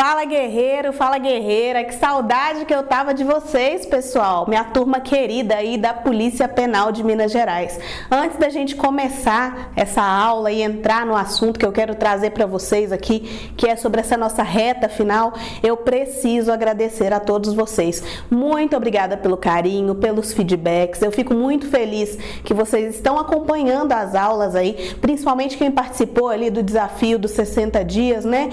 Fala guerreiro, fala guerreira, que saudade que eu tava de vocês, pessoal, minha turma querida aí da Polícia Penal de Minas Gerais. Antes da gente começar essa aula e entrar no assunto que eu quero trazer para vocês aqui, que é sobre essa nossa reta final, eu preciso agradecer a todos vocês. Muito obrigada pelo carinho, pelos feedbacks, eu fico muito feliz que vocês estão acompanhando as aulas aí, principalmente quem participou ali do desafio dos 60 dias, né,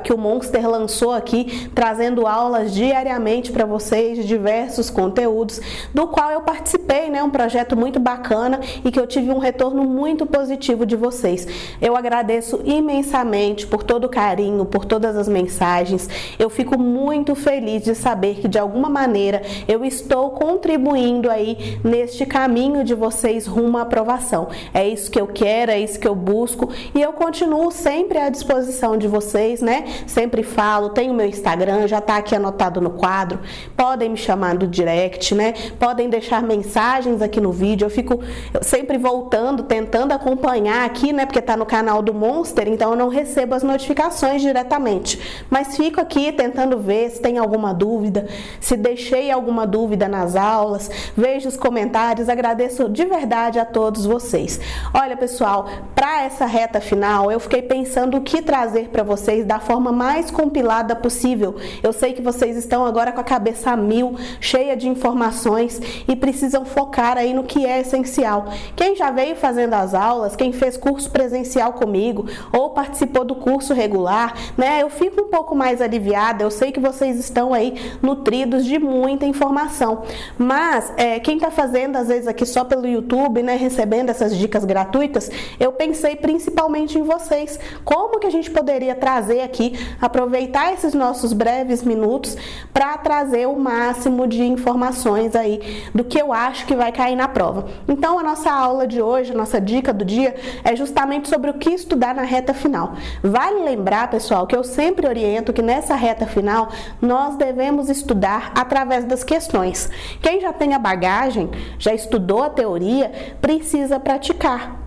que o Monster lançou aqui, trazendo aulas diariamente para vocês de diversos conteúdos, do qual eu participei, né, um projeto muito bacana e que eu tive um retorno muito positivo de vocês. Eu agradeço imensamente por todo o carinho, por todas as mensagens. Eu fico muito feliz de saber que de alguma maneira eu estou contribuindo aí neste caminho de vocês rumo à aprovação. É isso que eu quero, é isso que eu busco e eu continuo sempre à disposição de vocês, né? Sempre falo, tem o meu Instagram, já tá aqui anotado no quadro, podem me chamar no direct, né? Podem deixar mensagens aqui no vídeo, eu fico sempre voltando, tentando acompanhar aqui, né? Porque tá no canal do Monster, então eu não recebo as notificações diretamente, mas fico aqui tentando ver se tem alguma dúvida, se deixei alguma dúvida nas aulas, vejo os comentários, agradeço de verdade a todos vocês. Olha, pessoal, para essa reta final, eu fiquei pensando o que trazer para vocês da forma mais compilada possível. Eu sei que vocês estão agora com a cabeça a mil, cheia de informações e precisam focar aí no que é essencial. Quem já veio fazendo as aulas, quem fez curso presencial comigo ou participou do curso regular, né? Eu fico um pouco mais aliviada, eu sei que vocês estão aí nutridos de muita informação, mas quem está fazendo às vezes aqui só pelo YouTube, né, recebendo essas dicas gratuitas, eu pensei principalmente em vocês, como que a gente poderia trazer aqui, aproveitar esses nossos breves minutos para trazer o máximo de informações aí do que eu acho que vai cair na prova. Então a nossa aula de hoje, a nossa dica do dia é justamente sobre o que estudar na reta final. Vale lembrar, pessoal, que eu sempre oriento que nessa reta final nós devemos estudar através das questões. Quem já tem a bagagem, já estudou a teoria, precisa praticar.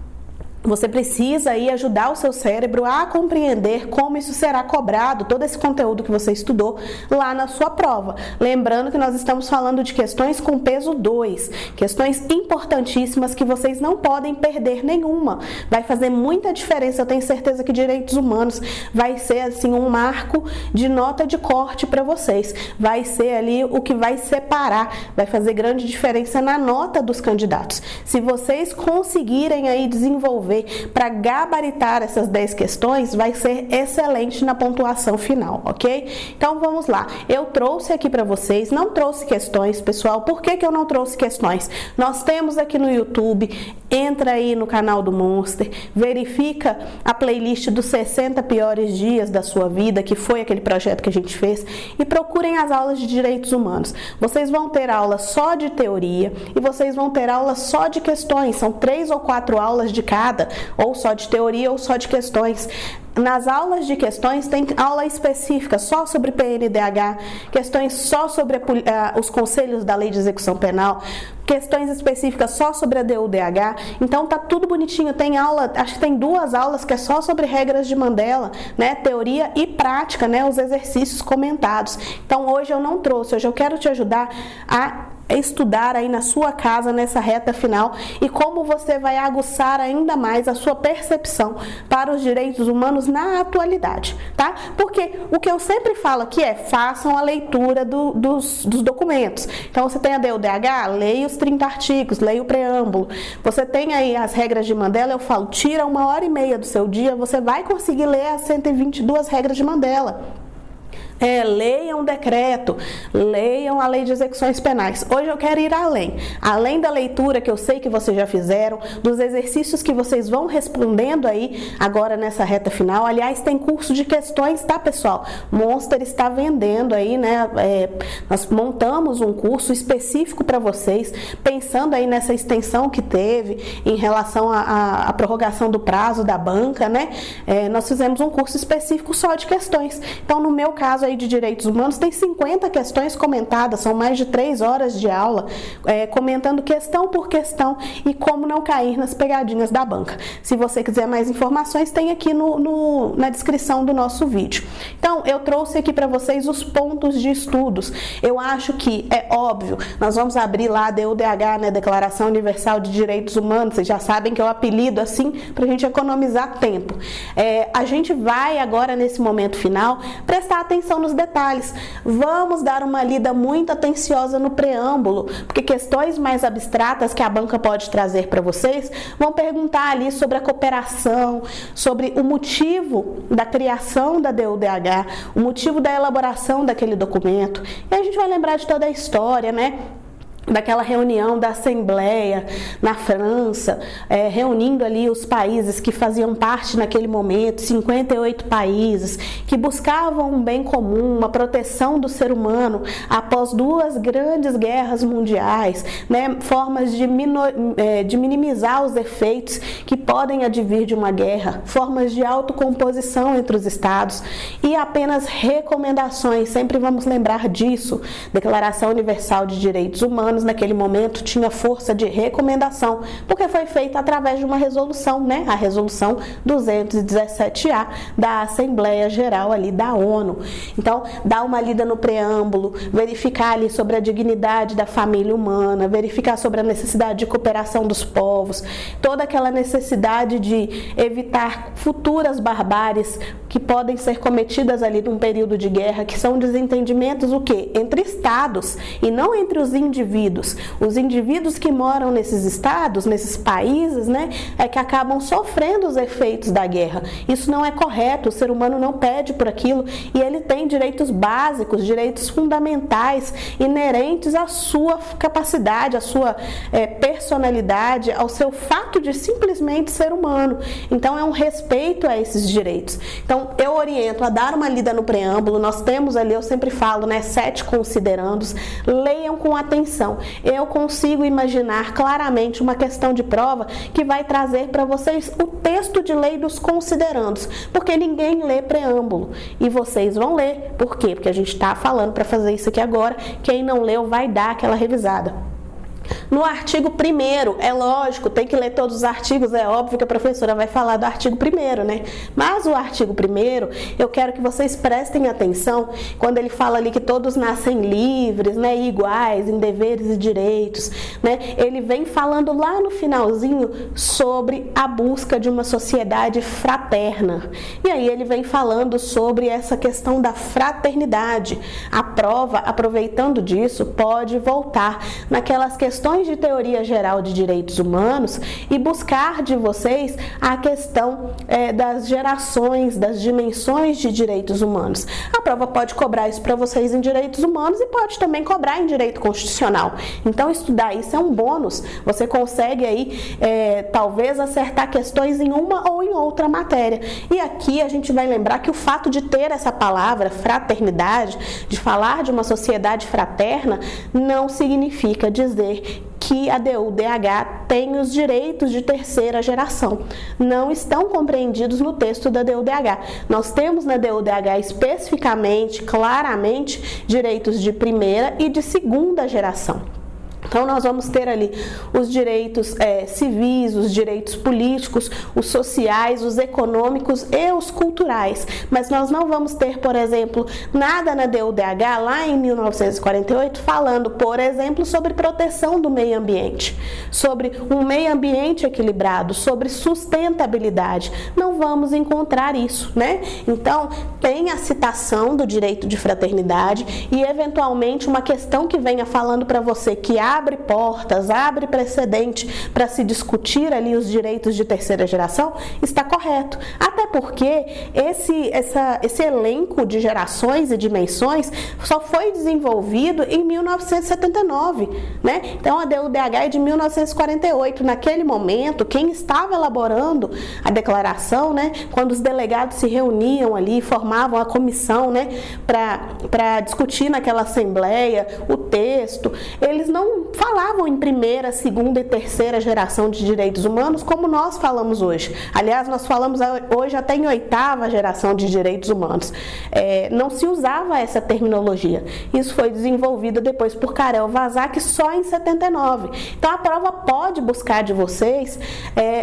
Você precisa aí ajudar o seu cérebro a compreender como isso será cobrado, todo esse conteúdo que você estudou lá na sua prova. Lembrando que nós estamos falando de questões com peso 2, questões importantíssimas que vocês não podem perder nenhuma. Vai fazer muita diferença, eu tenho certeza que direitos humanos vai ser assim um marco de nota de corte para vocês. Vai ser ali o que vai separar, vai fazer grande diferença na nota dos candidatos. Se vocês conseguirem aí desenvolver para gabaritar essas 10 questões, vai ser excelente na pontuação final, ok? Então vamos lá, eu trouxe aqui para vocês, não trouxe questões, pessoal. Por que eu não trouxe questões? Nós temos aqui no YouTube, entra aí no canal do Monster, verifica a playlist dos 60 piores dias da sua vida, que foi aquele projeto que a gente fez, e procurem as aulas de direitos humanos. Vocês vão ter aula só de teoria e vocês vão ter aula só de questões, são 3 ou 4 aulas de cada, ou só de teoria ou só de questões. Nas aulas de questões tem aula específica só sobre PNDH, questões só sobre os conselhos da Lei de Execução Penal, questões específicas só sobre a DUDH. Então tá tudo bonitinho, tem aula, acho que tem 2 aulas que é só sobre regras de Mandela, né, teoria e prática, né, os exercícios comentados. Então hoje eu não trouxe, hoje eu quero te ajudar a estudar aí na sua casa nessa reta final e como você vai aguçar ainda mais a sua percepção para os direitos humanos na atualidade, tá? Porque o que eu sempre falo aqui é, façam a leitura dos documentos. Então você tem a DUDH, leia os 30 artigos, leia o preâmbulo. Você tem aí as regras de Mandela, eu falo, tira 1h30 do seu dia, você vai conseguir ler as 122 regras de Mandela. Leiam o decreto, leiam a Lei de Execuções Penais. Hoje eu quero ir além da leitura que eu sei que vocês já fizeram, dos exercícios que vocês vão respondendo aí agora nessa reta final. Aliás, tem curso de questões, tá, pessoal? Monster está vendendo aí, né? Nós montamos um curso específico para vocês, pensando aí nessa extensão que teve em relação à prorrogação do prazo da banca, né? Nós fizemos um curso específico só de questões. Então, no meu caso, aí de direitos humanos tem 50 questões comentadas, são mais de 3 horas de aula, comentando questão por questão e como não cair nas pegadinhas da banca. Se você quiser mais informações, tem aqui na descrição do nosso vídeo. Então, eu trouxe aqui para vocês os pontos de estudos. Eu acho que é óbvio, nós vamos abrir lá a DUDH, né, Declaração Universal de Direitos Humanos, vocês já sabem que eu apelido assim para a gente economizar tempo. A gente vai agora, nesse momento final, prestar atenção nos detalhes. Vamos dar uma lida muito atenciosa no preâmbulo, porque questões mais abstratas que a banca pode trazer para vocês vão perguntar ali sobre a cooperação, sobre o motivo da criação da DUDH, o motivo da elaboração daquele documento. E a gente vai lembrar de toda a história, né? Daquela reunião da Assembleia na França, reunindo ali os países que faziam parte naquele momento, 58 países, que buscavam um bem comum, uma proteção do ser humano após 2 grandes guerras mundiais, né? Formas de minimizar os efeitos que podem advir de uma guerra, formas de autocomposição entre os estados e apenas recomendações, sempre vamos lembrar disso. Declaração Universal de Direitos Humanos naquele momento tinha força de recomendação, porque foi feita através de uma resolução, né? A resolução 217A da Assembleia Geral ali da ONU. Então, dá uma lida no preâmbulo, verificar ali sobre a dignidade da família humana, verificar sobre a necessidade de cooperação dos povos, toda aquela necessidade de evitar futuras barbáries que podem ser cometidas ali num período de guerra, que são desentendimentos o quê? Entre estados e não entre os indivíduos. Os indivíduos que moram nesses estados, nesses países, né, que acabam sofrendo os efeitos da guerra. Isso não é correto, o ser humano não pede por aquilo e ele tem direitos básicos, direitos fundamentais, inerentes à sua capacidade, à sua personalidade, ao seu fato de simplesmente ser humano. Então, é um respeito a esses direitos. Então, eu oriento a dar uma lida no preâmbulo, nós temos ali, eu sempre falo, né, 7 considerandos, leiam com atenção. Eu consigo imaginar claramente uma questão de prova que vai trazer para vocês o texto de lei dos considerandos, porque ninguém lê preâmbulo e vocês vão ler. Por quê? Porque a gente está falando para fazer isso aqui agora, quem não leu vai dar aquela revisada. No artigo 1º, é lógico, tem que ler todos os artigos, é óbvio que a professora vai falar do artigo 1º, né? Mas o artigo 1º, eu quero que vocês prestem atenção quando ele fala ali que todos nascem livres, né, iguais em deveres e direitos, né? Ele vem falando lá no finalzinho sobre a busca de uma sociedade fraterna. E aí ele vem falando sobre essa questão da fraternidade. A prova, aproveitando disso, pode voltar naquelas questões de teoria geral de direitos humanos e buscar de vocês a questão das gerações, das dimensões de direitos humanos. A prova pode cobrar isso para vocês em direitos humanos e pode também cobrar em direito constitucional. Então, estudar isso é um bônus. Você consegue aí, talvez, acertar questões em uma ou em outra matéria. E aqui a gente vai lembrar que o fato de ter essa palavra, fraternidade, de falar de uma sociedade fraterna, não significa dizer que a DUDH tem os direitos de terceira geração. Não estão compreendidos no texto da DUDH. Nós temos na DUDH especificamente, claramente, direitos de primeira e de segunda geração. Então, nós vamos ter ali os direitos civis, os direitos políticos, os sociais, os econômicos e os culturais. Mas nós não vamos ter, por exemplo, nada na DUDH, lá em 1948, falando, por exemplo, sobre proteção do meio ambiente, sobre um meio ambiente equilibrado, sobre sustentabilidade. Não vamos encontrar isso, né? Então, tem a citação do direito de fraternidade e, eventualmente, uma questão que venha falando para você que abre portas, abre precedente para se discutir ali os direitos de terceira geração, está correto. Até porque esse elenco de gerações e dimensões só foi desenvolvido em 1979, né? Então, a DUDH é de 1948. Naquele momento, quem estava elaborando a declaração, né, quando os delegados se reuniam ali, formavam a comissão, né, para discutir naquela assembleia o texto, eles não falavam em primeira, segunda e terceira geração de direitos humanos como nós falamos hoje. Aliás, nós falamos hoje até em oitava geração de direitos humanos. Não se usava essa terminologia. Isso foi desenvolvido depois por Karel Vazak só em 79. Então a prova pode buscar de vocês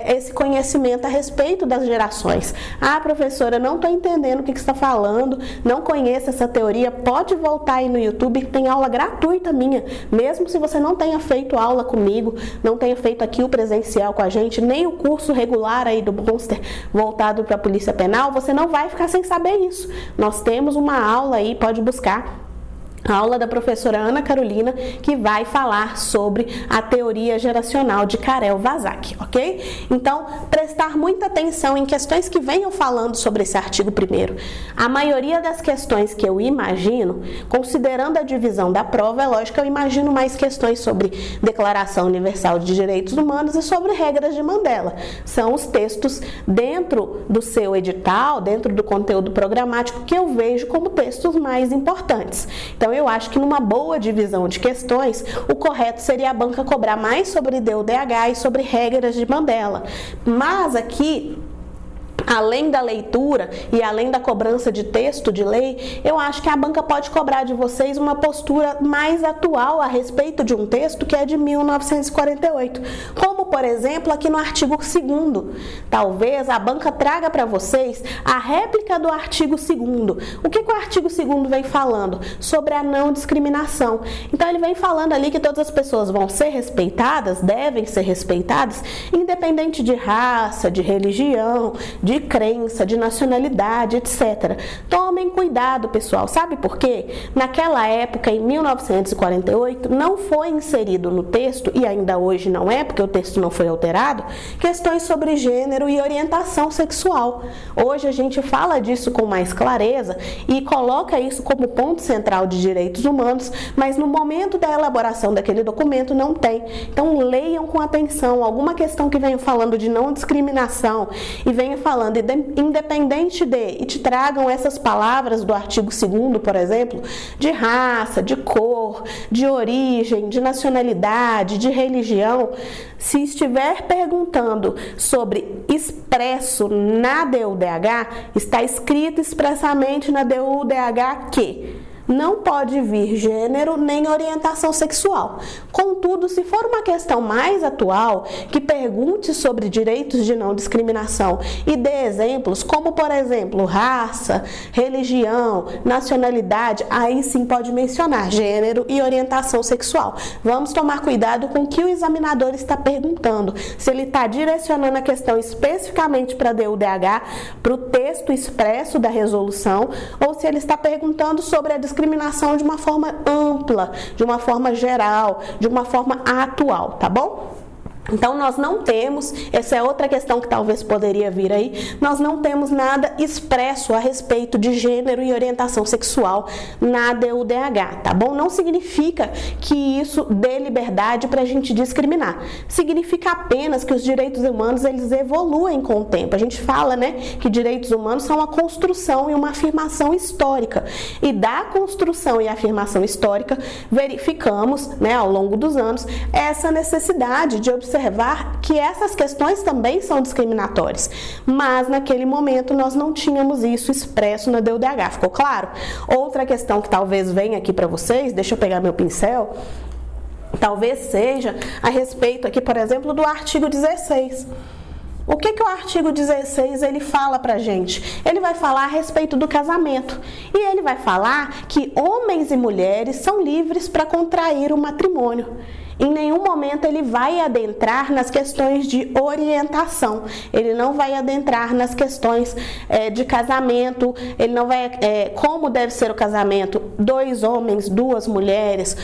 esse conhecimento a respeito das gerações. Ah, professora, não estou entendendo o que você está falando, não conheço essa teoria. Pode voltar aí no YouTube, tem aula gratuita minha, mesmo se você não tenha feito aula comigo, não tenha feito aqui o presencial com a gente, nem o curso regular aí do Monster voltado para a Polícia Penal, você não vai ficar sem saber isso. Nós temos uma aula aí, pode buscar. A aula da professora Ana Carolina, que vai falar sobre a teoria geracional de Karel Vazak, ok? Então, prestar muita atenção em questões que venham falando sobre esse artigo 1º. A maioria das questões que eu imagino, considerando a divisão da prova, é lógico que eu imagino mais questões sobre Declaração Universal de Direitos Humanos e sobre regras de Mandela. São os textos dentro do seu edital, dentro do conteúdo programático, que eu vejo como textos mais importantes. Então, eu acho que numa boa divisão de questões, o correto seria a banca cobrar mais sobre DUDH e sobre regras de Mandela. Mas aqui, além da leitura e além da cobrança de texto de lei, eu acho que a banca pode cobrar de vocês uma postura mais atual a respeito de um texto que é de 1948. Como, por exemplo, aqui no artigo 2º. Talvez a banca traga para vocês a réplica do artigo 2º. O que o artigo 2º vem falando? Sobre a não discriminação. Então, ele vem falando ali que todas as pessoas vão ser respeitadas, devem ser respeitadas, independente de raça, de religião, de crença, de nacionalidade, etc. Tomem cuidado, pessoal. Sabe por quê? Naquela época, em 1948, não foi inserido no texto, e ainda hoje não é, porque o texto não foi alterado, questões sobre gênero e orientação sexual. Hoje a gente fala disso com mais clareza e coloca isso como ponto central de direitos humanos, mas no momento da elaboração daquele documento não tem. Então leiam com atenção alguma questão que venha falando de não discriminação e venha falando independente de, e te tragam essas palavras do artigo 2º, por exemplo, de raça, de cor, de origem, de nacionalidade, de religião. Se estiver perguntando sobre expresso na DUDH, está escrito expressamente na DUDH que não pode vir gênero nem orientação sexual. Contudo, se for uma questão mais atual, que pergunte sobre direitos de não discriminação e dê exemplos, como por exemplo, raça, religião, nacionalidade, aí sim pode mencionar gênero e orientação sexual. Vamos tomar cuidado com o que o examinador está perguntando. Se ele está direcionando a questão especificamente para a DUDH, para o texto expresso da resolução, ou se ele está perguntando sobre a discriminação de uma forma ampla, de uma forma geral, de uma forma atual, tá bom? Então, nós não temos, essa é outra questão que talvez poderia vir aí, nós não temos nada expresso a respeito de gênero e orientação sexual na DUDH, tá bom? Não significa que isso dê liberdade para a gente discriminar. Significa apenas que os direitos humanos, eles evoluem com o tempo. A gente fala, né, que direitos humanos são uma construção e uma afirmação histórica. E da construção e afirmação histórica, verificamos, né, ao longo dos anos, essa necessidade de observar que essas questões também são discriminatórias, mas naquele momento nós não tínhamos isso expresso na DUDH, ficou claro? Outra questão que talvez venha aqui para vocês, deixa eu pegar meu pincel, talvez seja a respeito aqui, por exemplo, do artigo 16. O que o artigo 16 ele fala pra gente? Ele vai falar a respeito do casamento. E ele vai falar que homens e mulheres são livres para contrair o matrimônio. Em nenhum momento ele vai adentrar nas questões de orientação, ele não vai adentrar nas questões de casamento, ele não vai, como deve ser o casamento, 2 homens, 2 mulheres,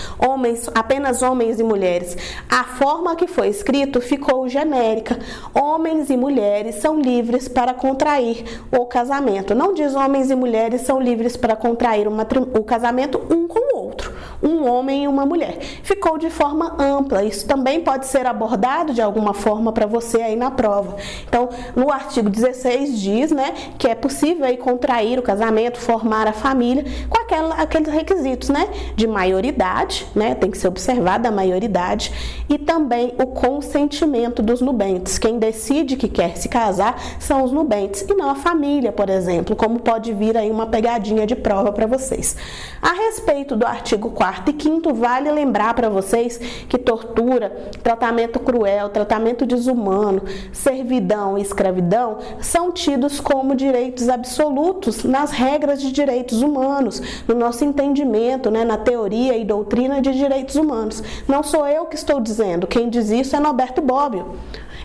apenas homens e mulheres. A forma que foi escrito ficou genérica, homens e mulheres são livres para contrair o casamento. Não diz homens e mulheres são livres para contrair o casamento um com o outro. um homem e uma mulher. Ficou de forma ampla, isso também pode ser abordado de alguma forma para você aí na prova. Então, no artigo 16 diz, né, que é possível aí contrair o casamento, formar a família com aqueles requisitos, né, de maioridade, né, tem que ser observada a maioridade, e também o consentimento dos nubentes. Quem decide que quer se casar são os nubentes e não a família, por exemplo, como pode vir aí uma pegadinha de prova para vocês. A respeito do artigo 4º e 5º, vale lembrar para vocês que tortura, tratamento cruel, tratamento desumano, servidão e escravidão são tidos como direitos absolutos nas regras de direitos humanos, no nosso entendimento, né, na teoria e doutrina de direitos humanos. Não sou eu que estou dizendo, quem diz isso é Norberto Bobbio.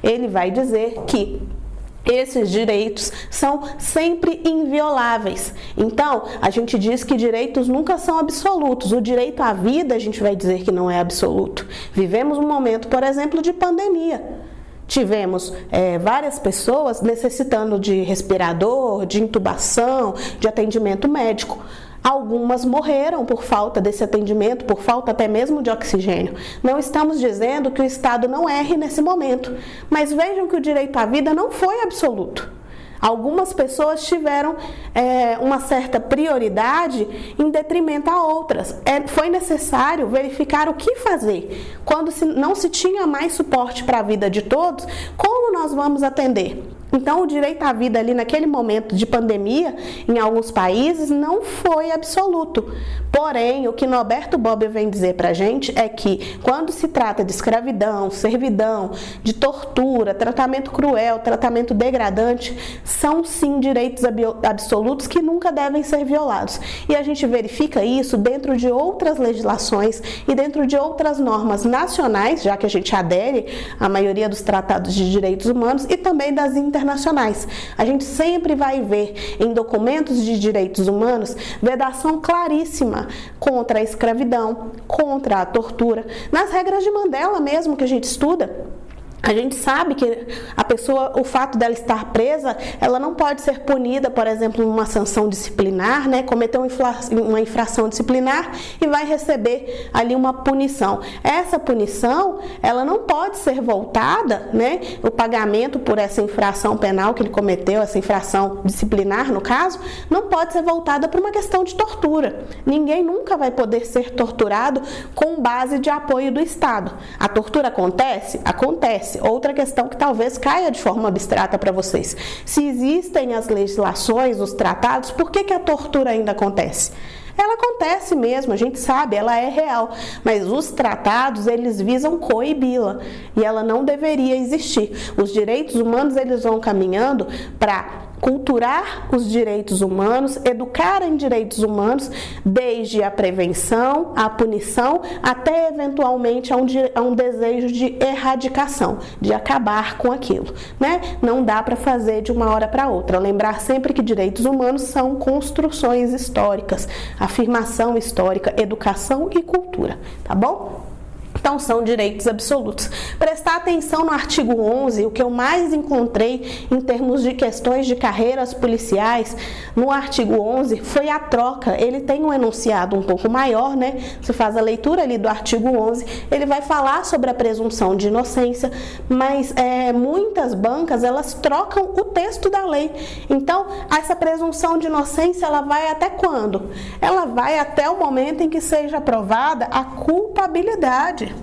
Ele vai dizer que esses direitos são sempre invioláveis. Então, a gente diz que direitos nunca são absolutos. O direito à vida, a gente vai dizer que não é absoluto. Vivemos um momento, por exemplo, de pandemia. Tivemos várias pessoas necessitando de respirador, de intubação, de atendimento médico. Algumas morreram por falta desse atendimento, por falta até mesmo de oxigênio. Não estamos dizendo que o Estado não erre nesse momento, mas vejam que o direito à vida não foi absoluto. Algumas pessoas tiveram uma certa prioridade em detrimento a outras. Foi necessário verificar o que fazer. Quando não se tinha mais suporte para a vida de todos, como nós vamos atender? Então, o direito à vida ali naquele momento de pandemia, em alguns países, não foi absoluto. Porém, o que Norberto Bobbio vem dizer pra gente é que quando se trata de escravidão, servidão, de tortura, tratamento cruel, tratamento degradante, são sim direitos absolutos que nunca devem ser violados. E a gente verifica isso dentro de outras legislações e dentro de outras normas nacionais, já que a gente adere à maioria dos tratados de direitos humanos e também das internacionais. A gente sempre vai ver em documentos de direitos humanos vedação claríssima contra a escravidão, contra a tortura. Nas regras de Mandela mesmo que a gente estuda, a gente sabe que a pessoa, o fato dela estar presa, ela não pode ser punida, por exemplo, numa sanção disciplinar, né? Cometeu uma infração disciplinar e vai receber ali uma punição. Essa punição, ela não pode ser voltada, né? O pagamento por essa infração penal que ele cometeu, essa infração disciplinar, no caso, não pode ser voltada para uma questão de tortura. Ninguém nunca vai poder ser torturado com base de apoio do Estado. A tortura acontece? Acontece. Outra questão que talvez caia de forma abstrata para vocês. Se existem as legislações, os tratados, por que a tortura ainda acontece? Ela acontece mesmo, a gente sabe, ela é real, mas os tratados, eles visam coibi-la e ela não deveria existir. Os direitos humanos, eles vão caminhando para culturar os direitos humanos, educar em direitos humanos, desde a prevenção, a punição, até eventualmente a um desejo de erradicação, de acabar com aquilo, né? Não dá para fazer de uma hora para outra. Lembrar sempre que direitos humanos são construções históricas, afirmação histórica, educação e cultura, tá bom? Então, são direitos absolutos. Prestar atenção no artigo 11, o que eu mais encontrei em termos de questões de carreiras policiais, no artigo 11, foi a troca. Ele tem um enunciado um pouco maior, né? Você faz a leitura ali do artigo 11, ele vai falar sobre a presunção de inocência, mas muitas bancas, elas trocam o texto da lei. Então, essa presunção de inocência, ela vai até quando? Ela vai até o momento em que seja aprovada a culpabilidade.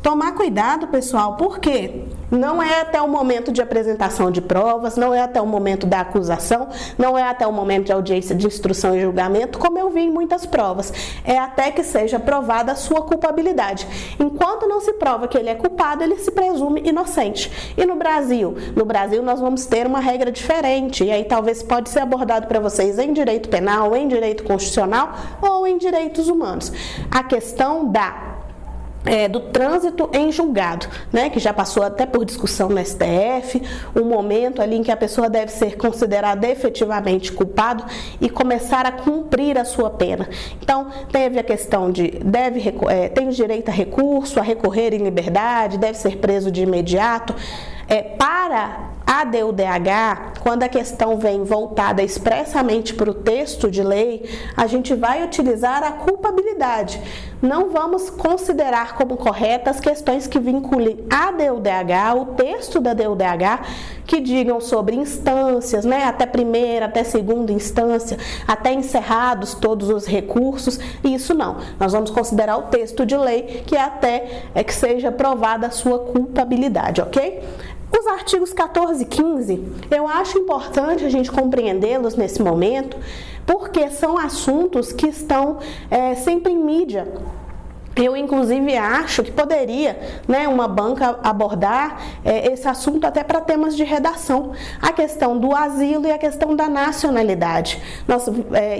Tomar cuidado, pessoal, porque não é até o momento de apresentação de provas, não é até o momento da acusação, não é até o momento de audiência de instrução e julgamento, como eu vi em muitas provas. É até que seja provada a sua culpabilidade. Enquanto não se prova que ele é culpado, ele se presume inocente. E no Brasil? No Brasil nós vamos ter uma regra diferente, e aí talvez pode ser abordado para vocês em direito penal, em direito constitucional ou em direitos humanos. A questão do trânsito em julgado, né, que já passou até por discussão no STF, um momento ali em que a pessoa deve ser considerada efetivamente culpado e começar a cumprir a sua pena. Então, teve a questão de tem o direito a recurso, a recorrer em liberdade, deve ser preso de imediato. Para a DUDH, quando a questão vem voltada expressamente para o texto de lei, a gente vai utilizar a culpabilidade. Não vamos considerar como corretas questões que vinculem a DUDH, o texto da DUDH, que digam sobre instâncias, né, até primeira, até segunda instância, até encerrados todos os recursos. Isso não. Nós vamos considerar o texto de lei que até que seja provada a sua culpabilidade, ok? Os artigos 14 e 15, eu acho importante a gente compreendê-los nesse momento, porque são assuntos que estão sempre em mídia. Eu, inclusive, acho que poderia, né, uma banca abordar esse assunto até para temas de redação. A questão do asilo e a questão da nacionalidade. Nós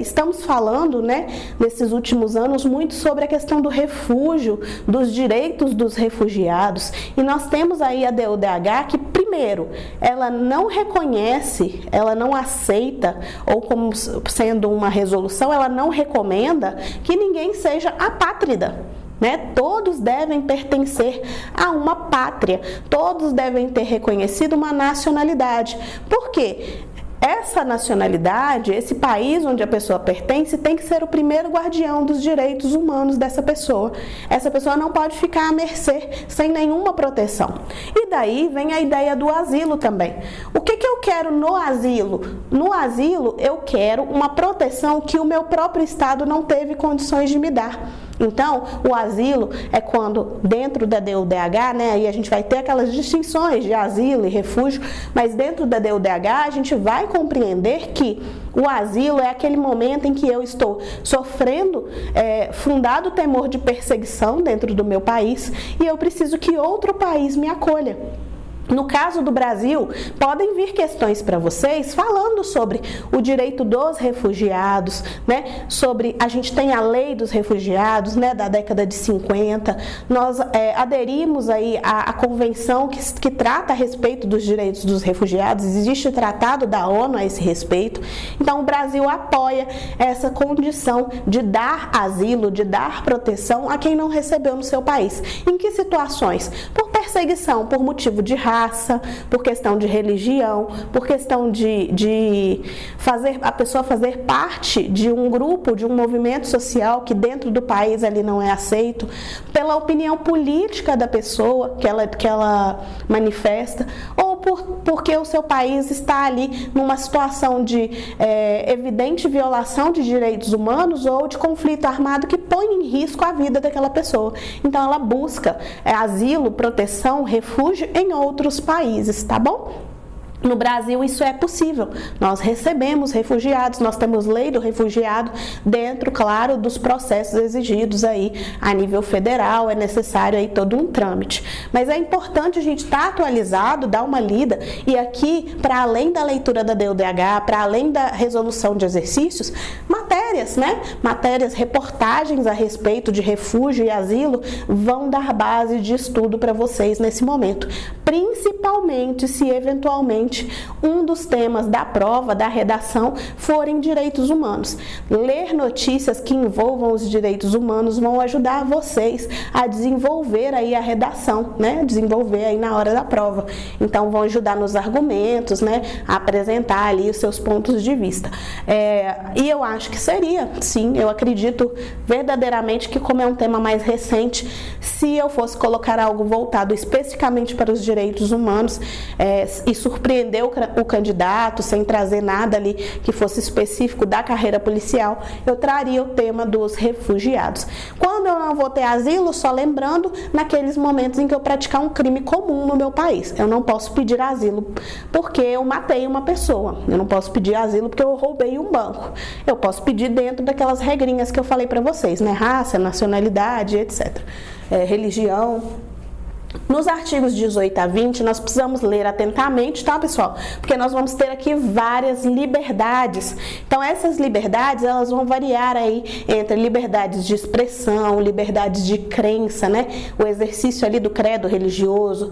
estamos falando, né, nesses últimos anos, muito sobre a questão do refúgio, dos direitos dos refugiados. E nós temos aí a DUDH que, primeiro, ela não reconhece, ela não aceita, ou como sendo uma resolução, ela não recomenda que ninguém seja apátrida. Né? Todos devem pertencer a uma pátria, todos devem ter reconhecido uma nacionalidade. Por quê? Essa nacionalidade, esse país onde a pessoa pertence, tem que ser o primeiro guardião dos direitos humanos dessa pessoa. Essa pessoa não pode ficar à mercê, sem nenhuma proteção. E daí vem a ideia do asilo também. O que eu quero no asilo? No asilo, eu quero uma proteção que o meu próprio Estado não teve condições de me dar. Então, o asilo é quando, dentro da DUDH, né, aí a gente vai ter aquelas distinções de asilo e refúgio, mas dentro da DUDH a gente vai compreender que o asilo é aquele momento em que eu estou sofrendo fundado temor de perseguição dentro do meu país e eu preciso que outro país me acolha. No caso do Brasil, podem vir questões para vocês falando sobre o direito dos refugiados, né? Sobre, a gente tem a lei dos refugiados, né, da década de 50, nós aderimos aí à convenção que trata a respeito dos direitos dos refugiados, existe o tratado da ONU a esse respeito, então o Brasil apoia essa condição de dar asilo, de dar proteção a quem não recebeu no seu país. Em que situações? Por perseguição, por motivo de raça, por questão de religião, por questão de fazer a pessoa fazer parte de um grupo, de um movimento social que dentro do país ali não é aceito, pela opinião política da pessoa que ela manifesta, ou porque o seu país está ali numa situação de evidente violação de direitos humanos ou de conflito armado que põe em risco a vida daquela pessoa. Então ela busca asilo, proteção, refúgio em outros países, tá bom? No Brasil isso é possível, nós recebemos refugiados, nós temos lei do refugiado dentro, claro, dos processos exigidos aí a nível federal, é necessário aí todo um trâmite. Mas é importante a gente estar atualizado, dar uma lida e aqui, para além da leitura da DUDH, para além da resolução de exercícios, matérias, né? Matérias, reportagens a respeito de refúgio e asilo vão dar base de estudo para vocês nesse momento, principalmente se eventualmente um dos temas da prova, da redação, forem direitos humanos. Ler notícias que envolvam os direitos humanos vão ajudar vocês a desenvolver aí a redação, né? Desenvolver aí na hora da prova. Então, vão ajudar nos argumentos, né? A apresentar ali os seus pontos de vista. E eu acho que seria, sim, eu acredito verdadeiramente que, como é um tema mais recente, se eu fosse colocar algo voltado especificamente para os direitos humanos e surpreender o candidato sem trazer nada ali que fosse específico da carreira policial, eu traria o tema dos refugiados. Quando eu não vou ter asilo, só lembrando, naqueles momentos em que eu praticar um crime comum no meu país. Eu não posso pedir asilo porque eu matei uma pessoa. Eu não posso pedir asilo porque eu roubei um banco. Eu posso pedir dentro daquelas regrinhas que eu falei para vocês, né? Raça, nacionalidade, etc. Religião. Nos artigos 18 a 20, nós precisamos ler atentamente, tá, pessoal? Porque nós vamos ter aqui várias liberdades. Então, essas liberdades, elas vão variar aí entre liberdades de expressão, liberdades de crença, né? O exercício ali do credo religioso,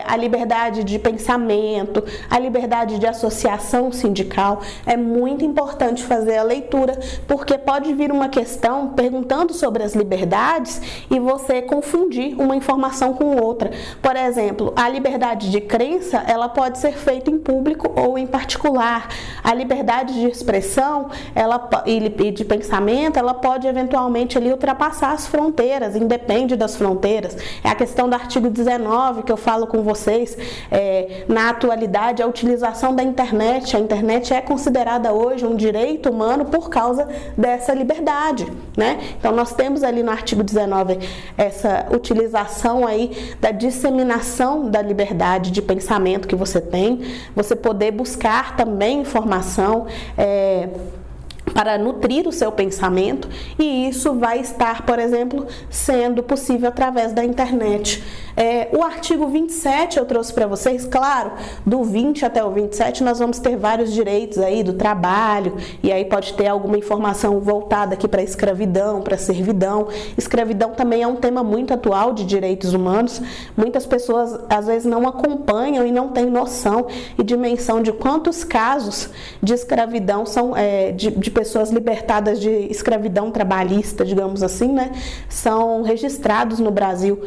a liberdade de pensamento, a liberdade de associação sindical. É muito importante fazer a leitura, porque pode vir uma questão perguntando sobre as liberdades e você confundir uma informação com outra outra. Por exemplo, a liberdade de crença, ela pode ser feita em público ou em particular. A liberdade de expressão e de pensamento, ela pode eventualmente ali ultrapassar as fronteiras, independe das fronteiras. É a questão do artigo 19 que eu falo com vocês. Na atualidade, a utilização da internet. A internet é considerada hoje um direito humano por causa dessa liberdade, né? Então, nós temos ali no artigo 19 essa utilização aí da disseminação da liberdade de pensamento que você tem, você poder buscar também informação para nutrir o seu pensamento, e isso vai estar, por exemplo, sendo possível através da internet. O artigo 27 eu trouxe para vocês, claro, do 20 até o 27 nós vamos ter vários direitos aí do trabalho, e aí pode ter alguma informação voltada aqui para escravidão, para servidão. Escravidão também é um tema muito atual de direitos humanos. Muitas pessoas às vezes não acompanham e não têm noção e dimensão de quantos casos de escravidão são de pessoas libertadas de escravidão trabalhista, digamos assim, né, são registrados no Brasil.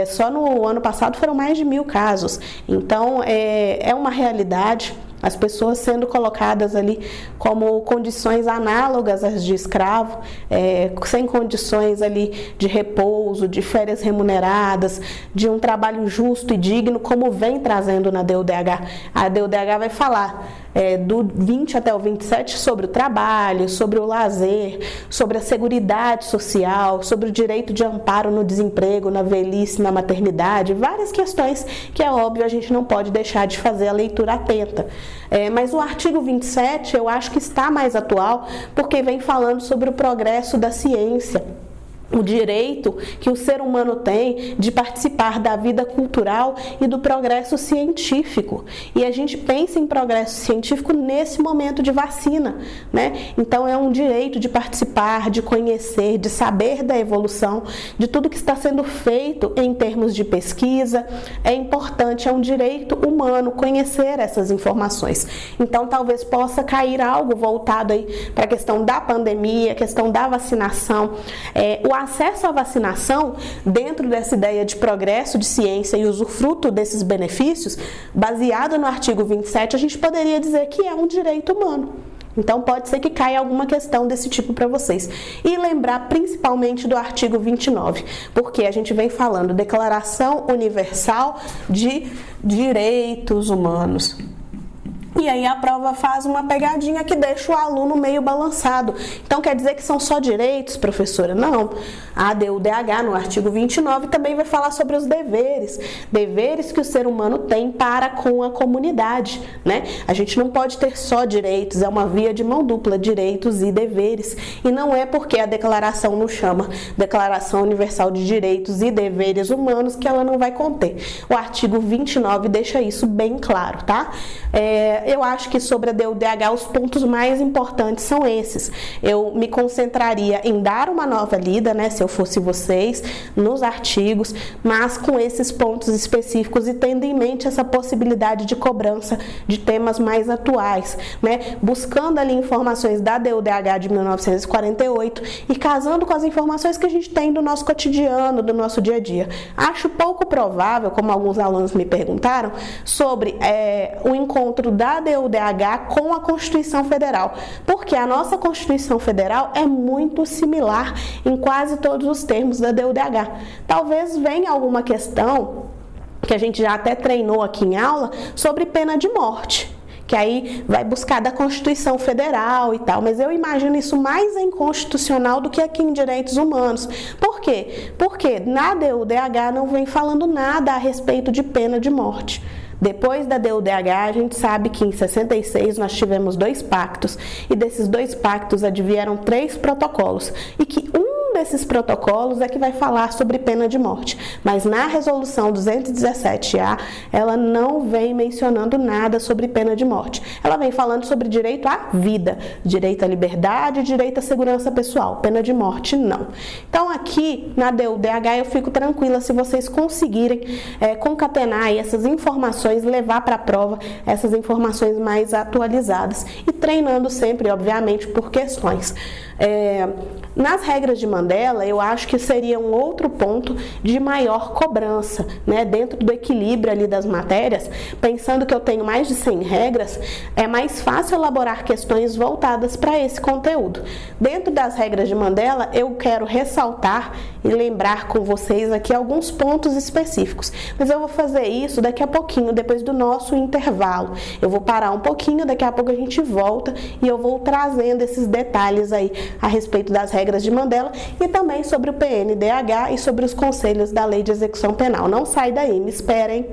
Só no ano passado foram mais de 1000 casos. Então, é uma realidade. As pessoas sendo colocadas ali como condições análogas às de escravo, sem condições ali de repouso, de férias remuneradas, de um trabalho justo e digno, como vem trazendo na DUDH. A DUDH vai falar do 20 até o 27 sobre o trabalho, sobre o lazer, sobre a seguridade social, sobre o direito de amparo no desemprego, na velhice, na maternidade, várias questões que é óbvio a gente não pode deixar de fazer a leitura atenta. Mas o artigo 27 eu acho que está mais atual porque vem falando sobre o progresso da ciência. O direito que o ser humano tem de participar da vida cultural e do progresso científico. E a gente pensa em progresso científico nesse momento de vacina, né? Então é um direito de participar, de conhecer, de saber da evolução, de tudo que está sendo feito em termos de pesquisa. É importante, é um direito humano conhecer essas informações. Então talvez possa cair algo voltado aí para a questão da pandemia, a questão da vacinação, o acesso à vacinação, dentro dessa ideia de progresso de ciência e usufruto desses benefícios, baseado no artigo 27, a gente poderia dizer que é um direito humano. Então pode ser que caia alguma questão desse tipo para vocês. E lembrar principalmente do artigo 29, porque a gente vem falando Declaração Universal de Direitos Humanos. E aí a prova faz uma pegadinha que deixa o aluno meio balançado. Então quer dizer que são só direitos, professora? Não. A DUDH, no artigo 29, também vai falar sobre os deveres. Deveres que o ser humano tem para com a comunidade, né? A gente não pode ter só direitos, é uma via de mão dupla, direitos e deveres. E não é porque a declaração nos chama Declaração Universal de Direitos e Deveres Humanos que ela não vai conter. O artigo 29 deixa isso bem claro, tá? Eu acho que sobre a DUDH os pontos mais importantes são esses. Eu me concentraria em dar uma nova lida, né, se eu fosse vocês, nos artigos, mas com esses pontos específicos e tendo em mente essa possibilidade de cobrança de temas mais atuais, né, buscando ali informações da DUDH de 1948 e casando com as informações que a gente tem do nosso cotidiano, do nosso dia a dia. Acho pouco provável, como alguns alunos me perguntaram, sobre o encontro da DUDH com a Constituição Federal, porque a nossa Constituição Federal é muito similar em quase todos os termos da DUDH. Talvez venha alguma questão que a gente já até treinou aqui em aula sobre pena de morte, que aí vai buscar da Constituição Federal e tal, mas eu imagino isso mais em constitucional do que aqui em direitos humanos. Por quê? Porque na DUDH não vem falando nada a respeito de pena de morte. Depois da DUDH, a gente sabe que em 66 nós tivemos 2 pactos, e desses 2 pactos advieram 3 protocolos, e que um desses protocolos é que vai falar sobre pena de morte, mas na resolução 217A, ela não vem mencionando nada sobre pena de morte. Ela vem falando sobre direito à vida, direito à liberdade, direito à segurança pessoal. Pena de morte, não. Então, aqui na DUDH, eu fico tranquila se vocês conseguirem concatenar aí essas informações, levar para a prova essas informações mais atualizadas e treinando sempre, obviamente, por questões. Nas regras de mandato, Mandela, eu acho que seria um outro ponto de maior cobrança, né? Dentro do equilíbrio ali das matérias, pensando que eu tenho mais de 100 regras, é mais fácil elaborar questões voltadas para esse conteúdo. Dentro das regras de Mandela, eu quero ressaltar e lembrar com vocês aqui alguns pontos específicos, mas eu vou fazer isso daqui a pouquinho, depois do nosso intervalo. Eu vou parar um pouquinho, daqui a pouco a gente volta e eu vou trazendo esses detalhes aí a respeito das regras de Mandela e também sobre o PNDH e sobre os conselhos da Lei de Execução Penal. Não sai daí, me esperem.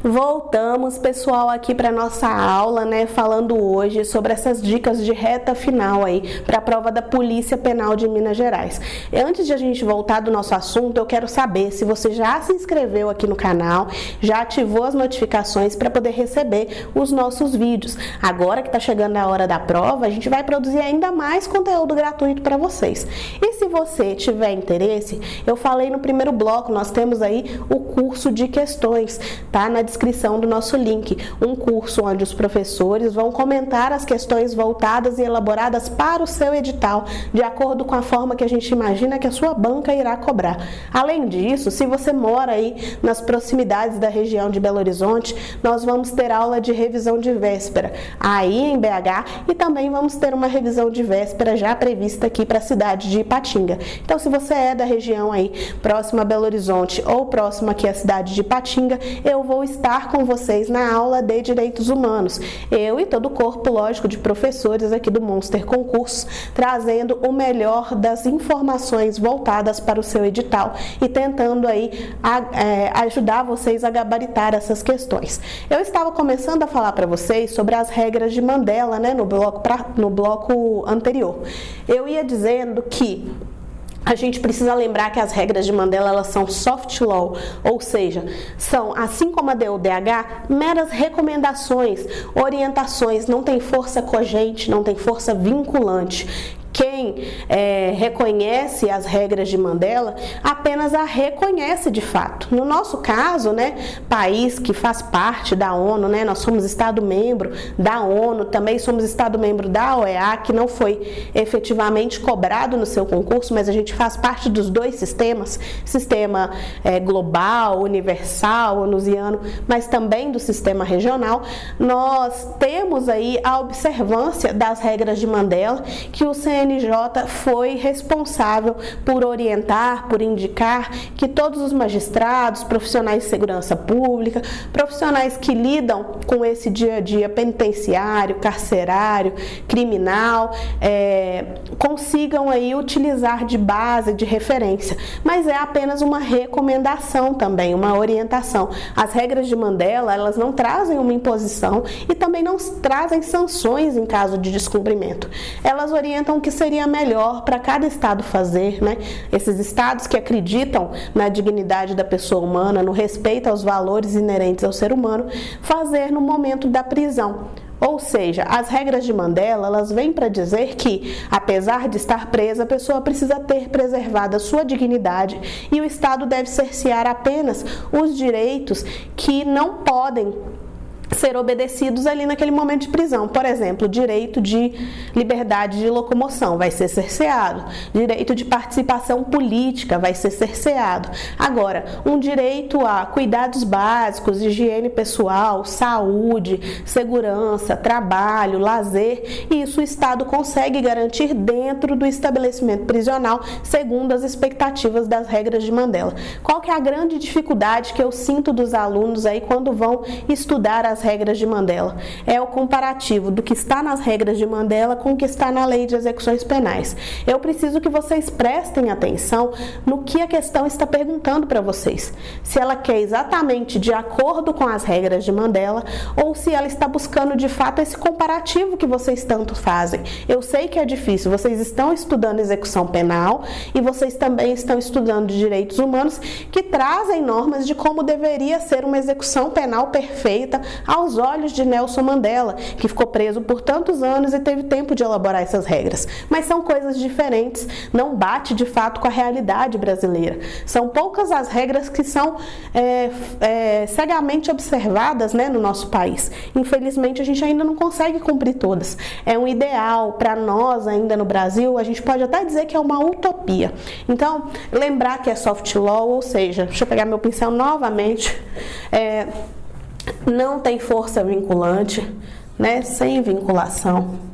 Voltamos, pessoal, aqui para nossa aula, né, falando hoje sobre essas dicas de reta final aí para a prova da Polícia Penal de Minas Gerais. E antes de a gente voltar do nosso assunto, eu quero saber se você já se inscreveu aqui no canal, já ativou as notificações para poder receber os nossos vídeos. Agora que está chegando a hora da prova, a gente vai produzir ainda mais conteúdo gratuito para vocês. E se você tiver interesse, eu falei no primeiro bloco, nós temos aí o curso de questões, tá? Na descrição do nosso link, um curso onde os professores vão comentar as questões voltadas e elaboradas para o seu edital, de acordo com a forma que a gente imagina que a sua banca irá cobrar. Além disso, se você mora aí nas proximidades da região de Belo Horizonte, nós vamos ter aula de revisão de véspera aí em BH e também vamos ter uma revisão de véspera já prevista aqui para a cidade de Ipatinga. Então, se você é da região aí próxima a Belo Horizonte ou próxima aqui à cidade de Ipatinga, eu vou estar com vocês na aula de Direitos Humanos. Eu e todo o corpo, lógico, de professores aqui do Monster Concursos, trazendo o melhor das informações voltadas para o seu edital e tentando aí ajudar vocês a gabaritar essas questões. Eu estava começando a falar para vocês sobre as regras de Mandela, né, no bloco anterior. Eu ia dizendo que a gente precisa lembrar que as regras de Mandela, elas são soft law, ou seja, são, assim como a DODH, meras recomendações, orientações, não tem força cogente, não tem força vinculante. Quem quem reconhece as regras de Mandela apenas a reconhece de fato. No nosso caso, né, país que faz parte da ONU, né, nós somos Estado-membro da ONU, também somos Estado-membro da OEA, que não foi efetivamente cobrado no seu concurso, mas a gente faz parte dos dois sistemas, sistema global, universal, onusiano, mas também do sistema regional. Nós temos aí a observância das regras de Mandela, que o CNJ foi responsável por orientar, por indicar que todos os magistrados, profissionais de segurança pública, profissionais que lidam com esse dia a dia penitenciário, carcerário, criminal, consigam aí utilizar de base, de referência, mas é apenas uma recomendação também, uma orientação. As regras de Mandela, elas não trazem uma imposição e também não trazem sanções em caso de descumprimento. Elas orientam o que seria melhor para cada estado fazer, né? Esses estados que acreditam na dignidade da pessoa humana, no respeito aos valores inerentes ao ser humano, fazer no momento da prisão. Ou seja, as regras de Mandela, elas vêm para dizer que, apesar de estar presa, a pessoa precisa ter preservado a sua dignidade e o Estado deve cercear apenas os direitos que não podem ser obedecidos ali naquele momento de prisão. Por exemplo, direito de liberdade de locomoção vai ser cerceado, direito de participação política vai ser cerceado. Agora, um direito a cuidados básicos, higiene pessoal, saúde, segurança, trabalho, lazer, isso o Estado consegue garantir dentro do estabelecimento prisional, segundo as expectativas das regras de Mandela. Qual que é a grande dificuldade que eu sinto dos alunos aí quando vão estudar as regras de Mandela? É o comparativo do que está nas regras de Mandela com o que está na Lei de Execuções Penais. Eu preciso que vocês prestem atenção no que a questão está perguntando para vocês. Se ela quer exatamente de acordo com as regras de Mandela ou se ela está buscando de fato esse comparativo que vocês tanto fazem. Eu sei que é difícil, vocês estão estudando execução penal e vocês também estão estudando direitos humanos que trazem normas de como deveria ser uma execução penal perfeita aos olhos de Nelson Mandela, que ficou preso por tantos anos e teve tempo de elaborar essas regras. Mas são coisas diferentes, não bate de fato com a realidade brasileira. São poucas as regras que são cegamente observadas, né, no nosso país. Infelizmente, a gente ainda não consegue cumprir todas. É um ideal para nós ainda no Brasil, a gente pode até dizer que é uma utopia. Então, lembrar que é soft law, ou seja, deixa eu pegar meu pincel novamente, não tem força vinculante, né? Sem vinculação.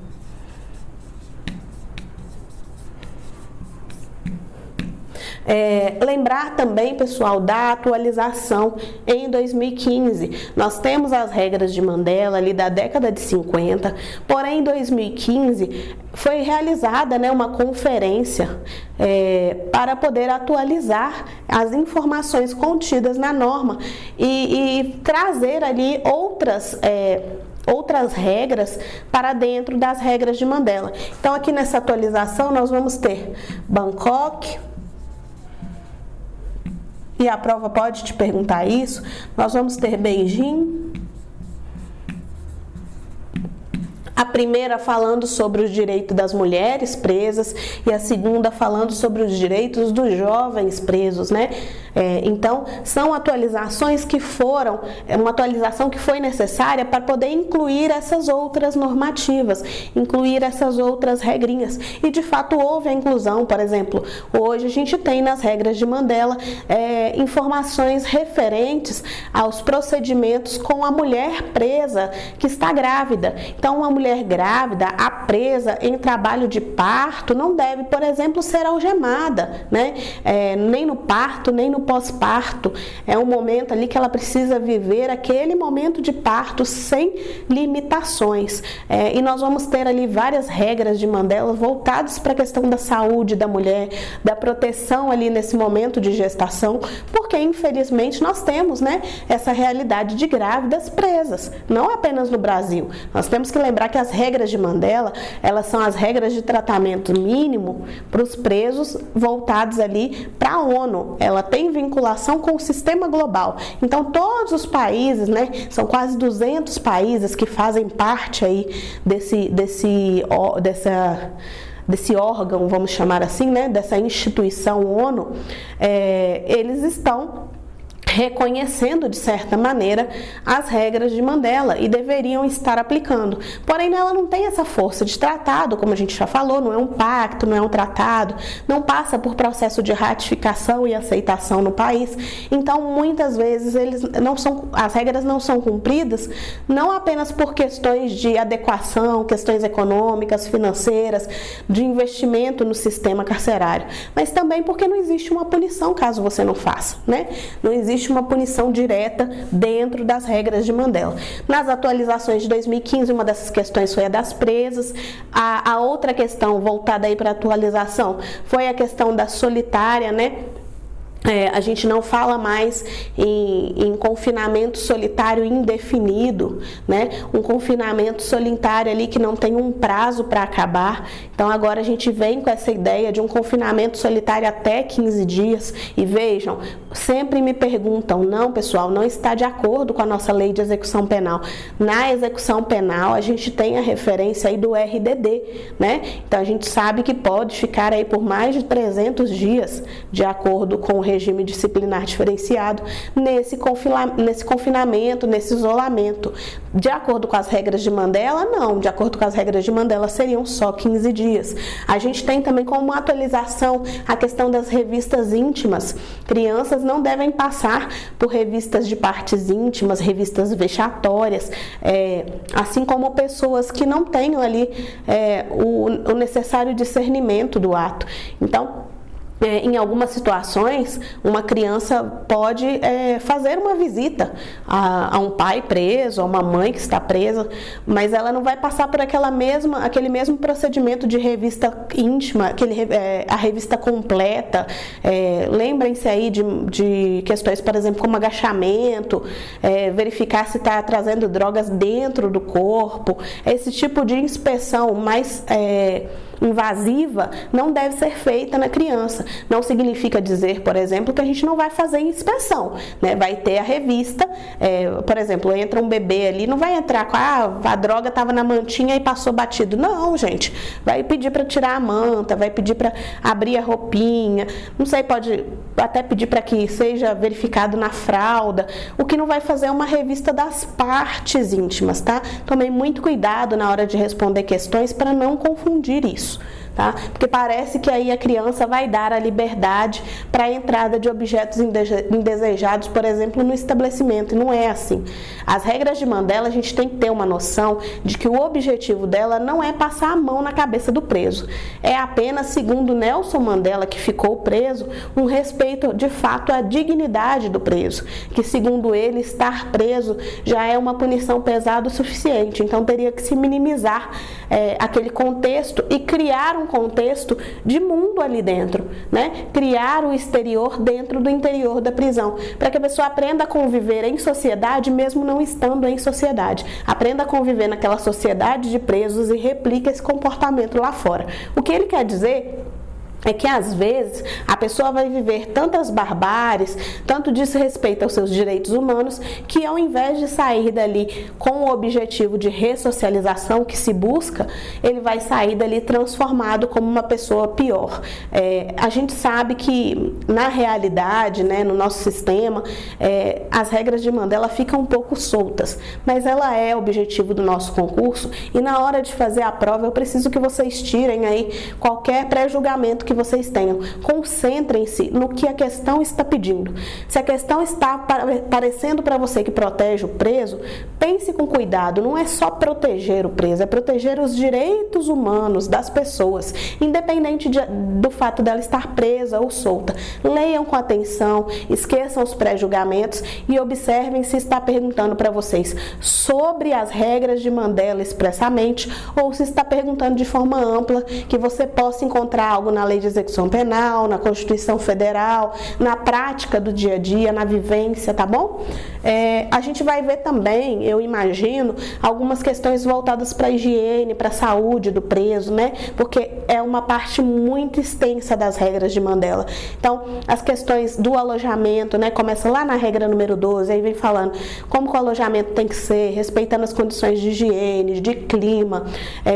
Lembrar também, pessoal, da atualização em 2015. Nós temos as regras de Mandela ali da década de 50, porém em 2015 foi realizada, né, uma conferência para poder atualizar as informações contidas na norma e trazer ali outras regras para dentro das regras de Mandela. Então, aqui nessa atualização nós vamos ter Bangkok, e a prova pode te perguntar isso, nós vamos ter Beijing, a primeira falando sobre os direitos das mulheres presas e a segunda falando sobre os direitos dos jovens presos, né? Então, são atualizações que foram, uma atualização que foi necessária para poder incluir essas outras normativas, incluir essas outras regrinhas. E, de fato, houve a inclusão, por exemplo, hoje a gente tem nas regras de Mandela informações referentes aos procedimentos com a mulher presa que está grávida. Então, uma mulher grávida, a presa em trabalho de parto, não deve, por exemplo, ser algemada, né? Nem no parto, nem no pós-parto. É um momento ali que ela precisa viver aquele momento de parto sem limitações. E nós vamos ter ali várias regras de Mandela voltadas para a questão da saúde da mulher, da proteção ali nesse momento de gestação, porque infelizmente nós temos, né, essa realidade de grávidas presas, não apenas no Brasil. Nós temos que lembrar que as regras de Mandela, elas são as regras de tratamento mínimo para os presos voltados ali para a ONU. Ela tem vinculação com o sistema global. Então, todos os países, né, são quase desse órgão, vamos chamar assim, né, dessa instituição ONU, eles estão reconhecendo, de certa maneira, as regras de Mandela e deveriam estar aplicando. Porém, ela não tem essa força de tratado, como a gente já falou, não é um pacto, não é um tratado, não passa por processo de ratificação e aceitação no país. Então, muitas vezes, as regras não são cumpridas, não apenas por questões de adequação, questões econômicas, financeiras, de investimento no sistema carcerário, mas também porque não existe uma punição caso você não faça, né? Não existe uma punição direta dentro das regras de Mandela. Nas atualizações de 2015, uma dessas questões foi a das presas. A outra questão voltada aí para atualização foi a questão da solitária, né? A gente não fala mais em confinamento solitário indefinido, né? Um confinamento solitário ali que não tem um prazo para acabar. Então agora a gente vem com essa ideia de um confinamento solitário até 15 dias. E vejam, sempre me perguntam, não pessoal, não está de acordo com a nossa lei de execução penal. Na execução penal a gente tem a referência aí do RDD, né? Então a gente sabe que pode ficar aí por mais de 300 dias de acordo com o regime disciplinar diferenciado nesse confinamento, nesse isolamento. De acordo com as regras de Mandela, não. De acordo com as regras de Mandela, seriam só 15 dias. A gente tem também como atualização a questão das revistas íntimas. Crianças não devem passar por revistas de partes íntimas, revistas vexatórias, assim como pessoas que não tenham ali o necessário discernimento do ato. Então, em algumas situações, uma criança pode fazer uma visita a um pai preso, a uma mãe que está presa, mas ela não vai passar por aquele mesmo procedimento de revista íntima, a revista completa. Lembrem-se aí de questões, por exemplo, como agachamento, verificar se está trazendo drogas dentro do corpo. Esse tipo de inspeção mais invasiva não deve ser feita na criança. Não significa dizer, por exemplo, que a gente não vai fazer inspeção, né? Vai ter a revista, por exemplo, entra um bebê ali, não vai entrar com a droga estava na mantinha e passou batido. Não, gente, vai pedir para tirar a manta, vai pedir para abrir a roupinha, não sei, pode até pedir para que seja verificado na fralda. O que não vai fazer é uma revista das partes íntimas, tá? Tomem muito cuidado na hora de responder questões para não confundir isso. Tá? Porque parece que aí a criança vai dar a liberdade para a entrada de objetos indesejados, por exemplo, no estabelecimento, e não é assim. As regras de Mandela, a gente tem que ter uma noção de que o objetivo dela não é passar a mão na cabeça do preso. É apenas, segundo Nelson Mandela, que ficou preso, um respeito de fato à dignidade do preso, que segundo ele, estar preso já é uma punição pesada o suficiente, então teria que se minimizar aquele contexto e criar um contexto de mundo ali dentro, né? Criar o exterior dentro do interior da prisão, para que a pessoa aprenda a conviver em sociedade mesmo não estando em sociedade. Aprenda a conviver naquela sociedade de presos e replique esse comportamento lá fora. O que ele quer dizer é que às vezes a pessoa vai viver tantas barbáries, tanto desrespeito aos seus direitos humanos, que ao invés de sair dali com o objetivo de ressocialização que se busca, ele vai sair dali transformado como uma pessoa pior. A gente sabe que na realidade, né, no nosso sistema, as regras de Mandela ficam um pouco soltas, mas ela é objetivo do nosso concurso e na hora de fazer a prova eu preciso que vocês tirem aí qualquer pré-julgamento que vocês tenham. Concentrem-se no que a questão está pedindo. Se a questão está parecendo para você que protege o preso, pense com cuidado. Não é só proteger o preso, é proteger os direitos humanos das pessoas, independente do fato dela estar presa ou solta. Leiam com atenção, esqueçam os pré-julgamentos e observem se está perguntando para vocês sobre as regras de Mandela expressamente ou se está perguntando de forma ampla, que você possa encontrar algo na lei de execução penal, na Constituição Federal, na prática do dia a dia, na vivência, tá bom? A gente vai ver também, eu imagino, algumas questões voltadas para a higiene, para a saúde do preso, né? Porque é uma parte muito extensa das regras de Mandela. Então, as questões do alojamento, né? Começa lá na regra número 12, aí vem falando como que o alojamento tem que ser, respeitando as condições de higiene, de clima,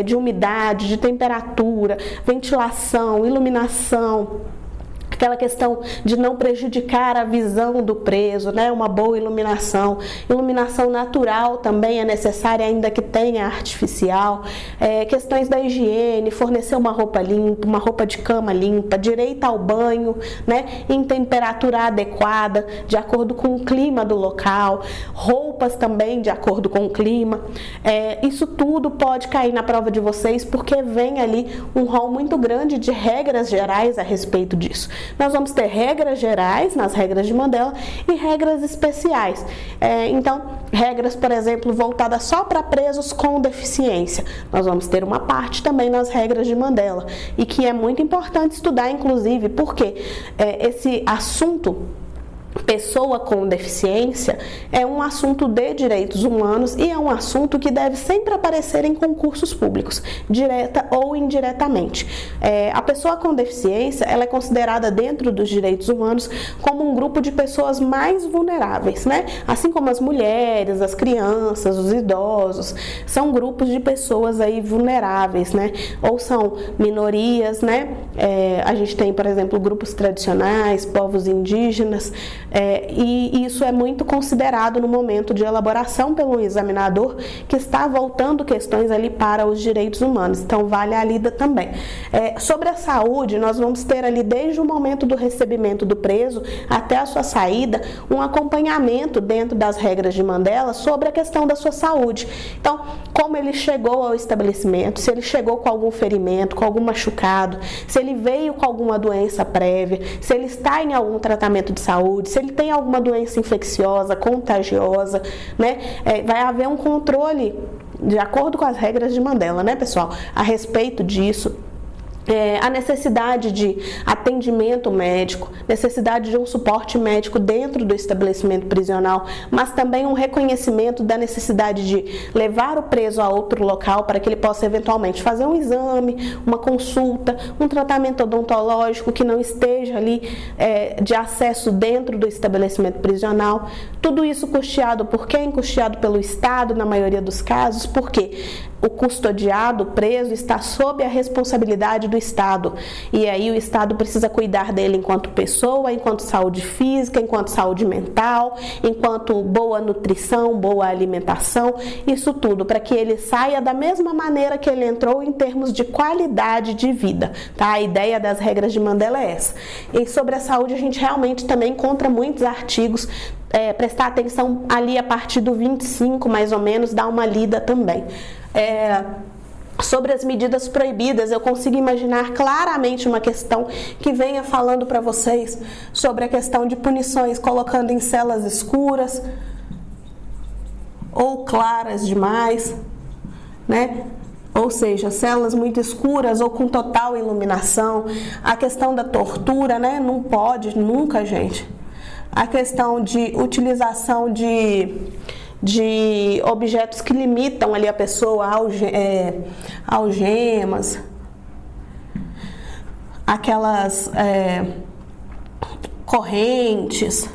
de umidade, de temperatura, ventilação, iluminação. Aquela questão de não prejudicar a visão do preso, né? Uma boa iluminação. Iluminação natural também é necessária, ainda que tenha artificial. Questões da higiene, fornecer uma roupa limpa, uma roupa de cama limpa, direito ao banho, né? Em temperatura adequada, de acordo com o clima do local. Roupas também de acordo com o clima. Isso tudo pode cair na prova de vocês, porque vem ali um rol muito grande de regras gerais a respeito disso. Nós vamos ter regras gerais nas regras de Mandela e regras especiais. Então, regras, por exemplo, voltadas só para presos com deficiência. Nós vamos ter uma parte também nas regras de Mandela e que é muito importante estudar, inclusive, porque esse assunto pessoa com deficiência é um assunto de direitos humanos e é um assunto que deve sempre aparecer em concursos públicos, direta ou indiretamente. A pessoa com deficiência, ela é considerada dentro dos direitos humanos como um grupo de pessoas mais vulneráveis, né? Assim como as mulheres, as crianças, os idosos, são grupos de pessoas aí vulneráveis, né? Ou são minorias, né? A gente tem, por exemplo, grupos tradicionais, povos indígenas, e isso é muito considerado no momento de elaboração pelo examinador, que está voltando questões ali para os direitos humanos, então vale a lida também. Sobre a saúde, nós vamos ter ali desde o momento do recebimento do preso até a sua saída, um acompanhamento dentro das regras de Mandela sobre a questão da sua saúde. Então, como ele chegou ao estabelecimento, se ele chegou com algum ferimento, com algum machucado, se ele veio com alguma doença prévia, se ele está em algum tratamento de saúde, se ele tem alguma doença infecciosa, contagiosa, né? Vai haver um controle, de acordo com as regras de Mandela, né, pessoal, a respeito disso. A necessidade de atendimento médico, necessidade de um suporte médico dentro do estabelecimento prisional, mas também um reconhecimento da necessidade de levar o preso a outro local para que ele possa eventualmente fazer um exame, uma consulta, um tratamento odontológico que não esteja ali de acesso dentro do estabelecimento prisional. Tudo isso custeado por quem? Custeado pelo Estado, na maioria dos casos, porque o custodiado, o preso, está sob a responsabilidade do Estado. E aí o Estado precisa cuidar dele enquanto pessoa, enquanto saúde física, enquanto saúde mental, enquanto boa nutrição, boa alimentação, isso tudo para que ele saia da mesma maneira que ele entrou em termos de qualidade de vida, tá? A ideia das regras de Mandela é essa. E sobre a saúde a gente realmente também encontra muitos artigos, prestar atenção ali a partir do 25, mais ou menos, dá uma lida também. Sobre as medidas proibidas, eu consigo imaginar claramente uma questão que venha falando para vocês sobre a questão de punições, colocando em celas escuras ou claras demais, né? Ou seja, celas muito escuras ou com total iluminação. A questão da tortura, né? Não pode nunca, gente. A questão de utilização de objetos que limitam ali a pessoa, algemas, aquelas correntes.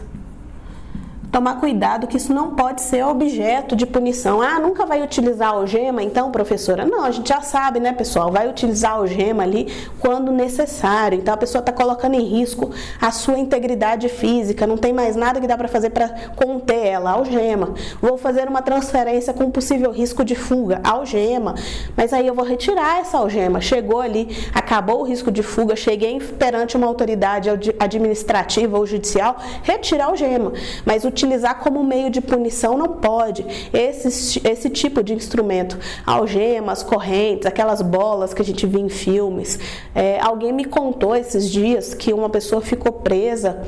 Tomar cuidado que isso não pode ser objeto de punição. Nunca vai utilizar algema, então, professora? Não, a gente já sabe, né, pessoal? Vai utilizar algema ali quando necessário. Então, a pessoa está colocando em risco a sua integridade física. Não tem mais nada que dá para fazer para conter ela. Algema. Vou fazer uma transferência com possível risco de fuga. Algema. Mas aí eu vou retirar essa algema. Chegou ali, acabou o risco de fuga, cheguei perante uma autoridade administrativa ou judicial, retira a algema. Mas utilizar como meio de punição não pode. Esse tipo de instrumento, algemas, correntes, aquelas bolas que a gente vê em filmes. Alguém me contou esses dias que uma pessoa ficou presa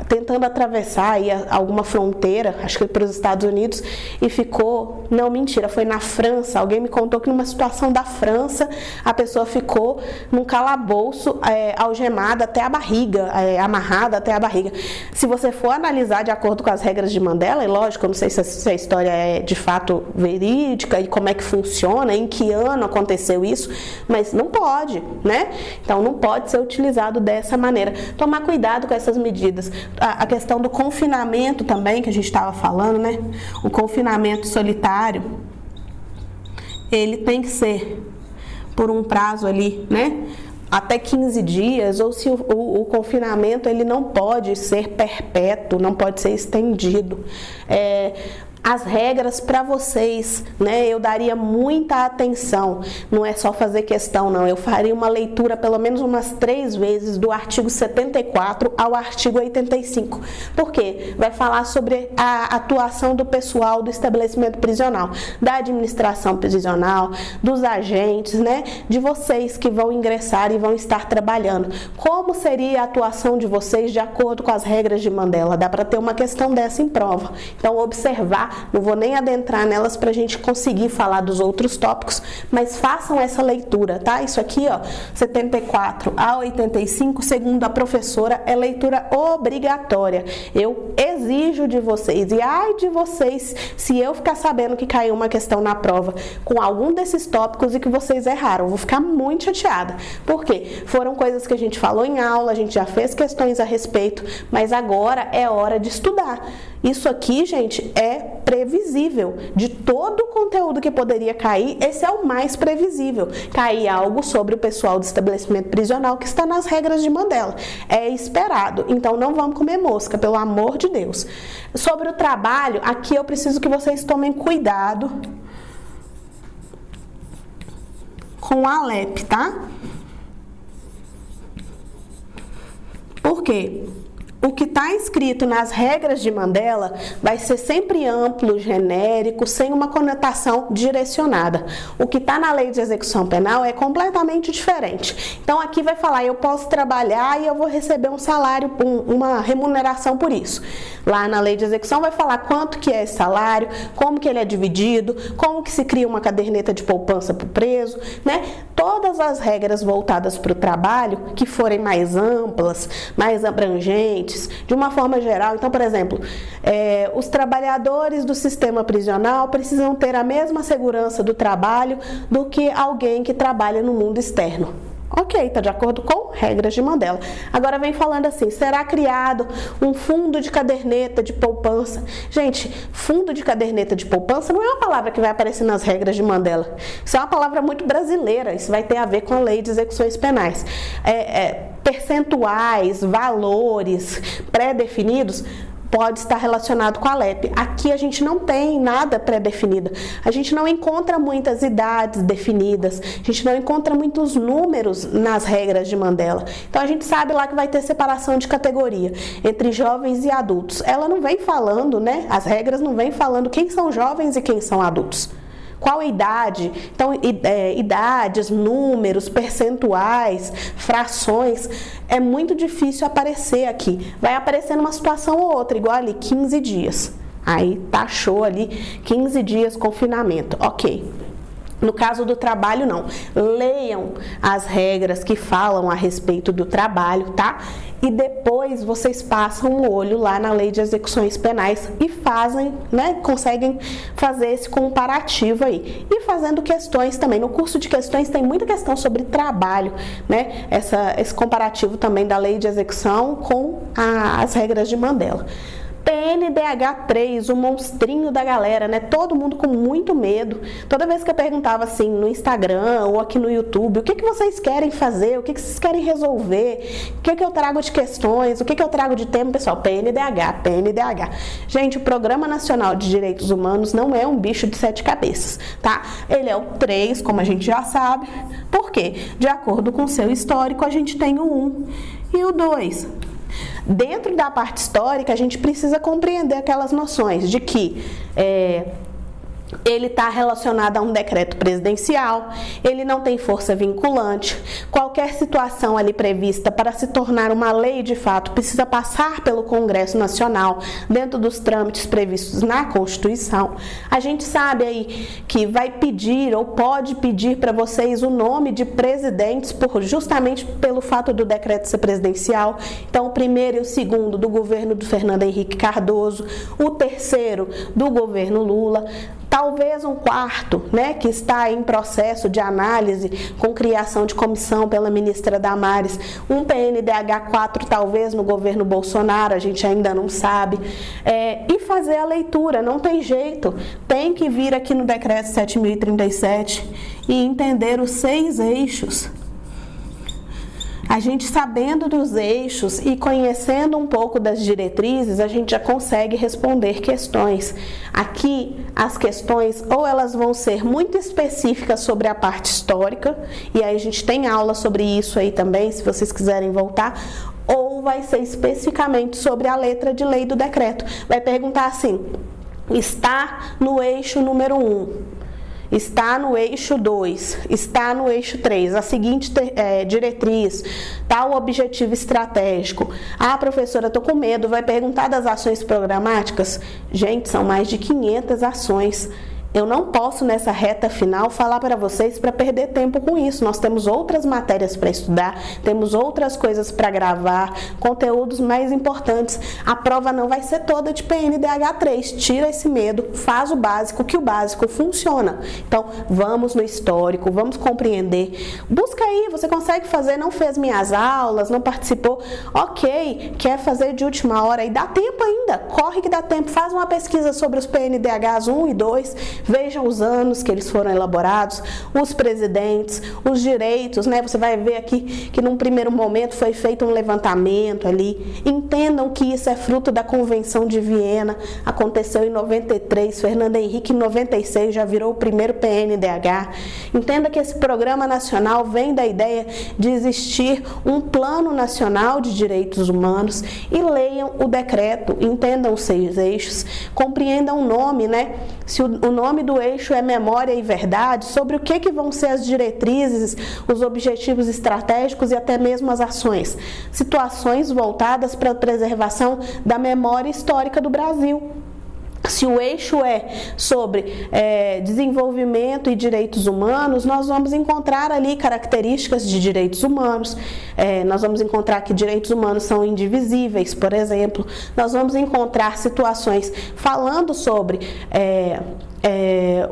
tentando atravessar aí alguma fronteira, acho que para os Estados Unidos, e ficou, não, mentira, foi na França, alguém me contou que numa situação da França, a pessoa ficou num calabouço algemada até a barriga, amarrada até a barriga. Se você for analisar de acordo com as regras de Mandela, e lógico, eu não sei se a história é de fato verídica e como é que funciona, em que ano aconteceu isso, mas não pode, né? Então não pode ser utilizado dessa maneira. Tomar cuidado com essas medidas. A questão do confinamento também, que a gente estava falando, né? O confinamento solitário, ele tem que ser por um prazo ali, né? Até 15 dias, ou se o confinamento ele não pode ser perpétuo, não pode ser estendido. As regras para vocês, né? Eu daria muita atenção, não é só fazer questão, não. Eu faria uma leitura pelo menos umas 3 vezes do artigo 74 ao artigo 85. Por quê? Vai falar sobre a atuação do pessoal do estabelecimento prisional, da administração prisional, dos agentes, né? De vocês que vão ingressar e vão estar trabalhando. Como seria a atuação de vocês de acordo com as regras de Mandela? Dá para ter uma questão dessa em prova. Então, observar. Não vou nem adentrar nelas para a gente conseguir falar dos outros tópicos, mas façam essa leitura, tá? Isso aqui, ó, 74 a 85, segundo a professora, é leitura obrigatória. Eu exijo de vocês, e ai de vocês, se eu ficar sabendo que caiu uma questão na prova com algum desses tópicos e que vocês erraram, eu vou ficar muito chateada. Por quê? Foram coisas que a gente falou em aula, a gente já fez questões a respeito, mas agora é hora de estudar. Isso aqui, gente, é previsível. De todo o conteúdo que poderia cair, esse é o mais previsível. Cair algo sobre o pessoal do estabelecimento prisional que está nas regras de Mandela. É esperado. Então, não vamos comer mosca, pelo amor de Deus. Sobre o trabalho, aqui eu preciso que vocês tomem cuidado com a ALEP, tá? Por quê? O que está escrito nas regras de Mandela vai ser sempre amplo, genérico, sem uma conotação direcionada. O que está na lei de execução penal é completamente diferente. Então aqui vai falar, eu posso trabalhar e eu vou receber um salário, uma remuneração por isso. Lá na lei de execução vai falar quanto que é esse salário, como que ele é dividido, como que se cria uma caderneta de poupança para o preso, né? Todas as regras voltadas para o trabalho, que forem mais amplas, mais abrangentes, de uma forma geral. Então, por exemplo, os trabalhadores do sistema prisional precisam ter a mesma segurança do trabalho do que alguém que trabalha no mundo externo. Ok, está de acordo com regras de Mandela. Agora vem falando assim, será criado um fundo de caderneta de poupança. Gente, fundo de caderneta de poupança não é uma palavra que vai aparecer nas regras de Mandela. Isso é uma palavra muito brasileira, isso vai ter a ver com a lei de execuções penais. Percentuais, valores pré-definidos, pode estar relacionado com a ALEP. Aqui a gente não tem nada pré-definido. A gente não encontra muitas idades definidas. A gente não encontra muitos números nas regras de Mandela. Então a gente sabe lá que vai ter separação de categoria entre jovens e adultos. Ela não vem falando, né? As regras não vêm falando quem são jovens e quem são adultos. Qual a idade? Então, idades, números, percentuais, frações, é muito difícil aparecer aqui. Vai aparecer numa situação ou outra, igual ali, 15 dias. Aí taxou ali 15 dias confinamento, ok. No caso do trabalho, não. Leiam as regras que falam a respeito do trabalho, tá? E depois vocês passam um olho lá na lei de execuções penais e fazem, né? Conseguem fazer esse comparativo aí. E fazendo questões também. No curso de questões tem muita questão sobre trabalho, né? Esse comparativo também da lei de execução com as regras de Mandela. PNDH 3, o monstrinho da galera, né? Todo mundo com muito medo. Toda vez que eu perguntava assim no Instagram ou aqui no YouTube, o que vocês querem fazer? O que vocês querem resolver? O que eu trago de questões? O que eu trago de tema, pessoal? PNDH. Gente, o Programa Nacional de Direitos Humanos não é um bicho de 7 cabeças, tá? Ele é o 3, como a gente já sabe. Por quê? De acordo com o seu histórico, a gente tem o 1 e o 2. Dentro da parte histórica, a gente precisa compreender aquelas noções de que ele está relacionado a um decreto presidencial, ele não tem força vinculante. Qualquer situação ali prevista para se tornar uma lei de fato precisa passar pelo Congresso Nacional, dentro dos trâmites previstos na Constituição. A gente sabe aí que vai pedir ou pode pedir para vocês o nome de presidentes justamente pelo fato do decreto ser presidencial. Então, o primeiro e o segundo do governo do Fernando Henrique Cardoso, o terceiro do governo Lula, talvez um quarto, né, que está em processo de análise com criação de comissão pela ministra Damares, um PNDH 4 talvez no governo Bolsonaro, a gente ainda não sabe, e fazer a leitura, não tem jeito, tem que vir aqui no decreto 7.037 e entender os 6 eixos. A gente sabendo dos eixos e conhecendo um pouco das diretrizes, a gente já consegue responder questões. Aqui, as questões, ou elas vão ser muito específicas sobre a parte histórica, e aí a gente tem aula sobre isso aí também, se vocês quiserem voltar, ou vai ser especificamente sobre a letra de lei do decreto. Vai perguntar assim, está no eixo número 1. Está no eixo 2, está no eixo 3, a seguinte diretriz, tal objetivo estratégico. Ah, professora, estou com medo, vai perguntar das ações programáticas? Gente, são mais de 500 ações. Eu não posso, nessa reta final, falar para vocês para perder tempo com isso. Nós temos outras matérias para estudar, temos outras coisas para gravar, conteúdos mais importantes. A prova não vai ser toda de PNDH 3. Tira esse medo, faz o básico, que o básico funciona. Então, vamos no histórico, vamos compreender. Busca aí, você consegue fazer, não fez minhas aulas, não participou. Ok, quer fazer de última hora e dá tempo ainda. Corre que dá tempo, faz uma pesquisa sobre os PNDHs 1 e 2, vejam os anos que eles foram elaborados, os presidentes, os direitos, né? Você vai ver aqui que num primeiro momento foi feito um levantamento ali. Entendam que isso é fruto da Convenção de Viena, aconteceu em 93, Fernando Henrique em 96 já virou o primeiro PNDH. Entenda que esse programa nacional vem da ideia de existir um plano nacional de direitos humanos e leiam o decreto, entendam os 6 eixos, compreendam o nome, né? Se o nome do eixo é memória e verdade, sobre o que vão ser as diretrizes, os objetivos estratégicos e até mesmo as ações. Situações voltadas para a preservação da memória histórica do Brasil. Se o eixo é sobre desenvolvimento e direitos humanos, nós vamos encontrar ali características de direitos humanos, nós vamos encontrar que direitos humanos são indivisíveis, por exemplo, nós vamos encontrar situações falando sobre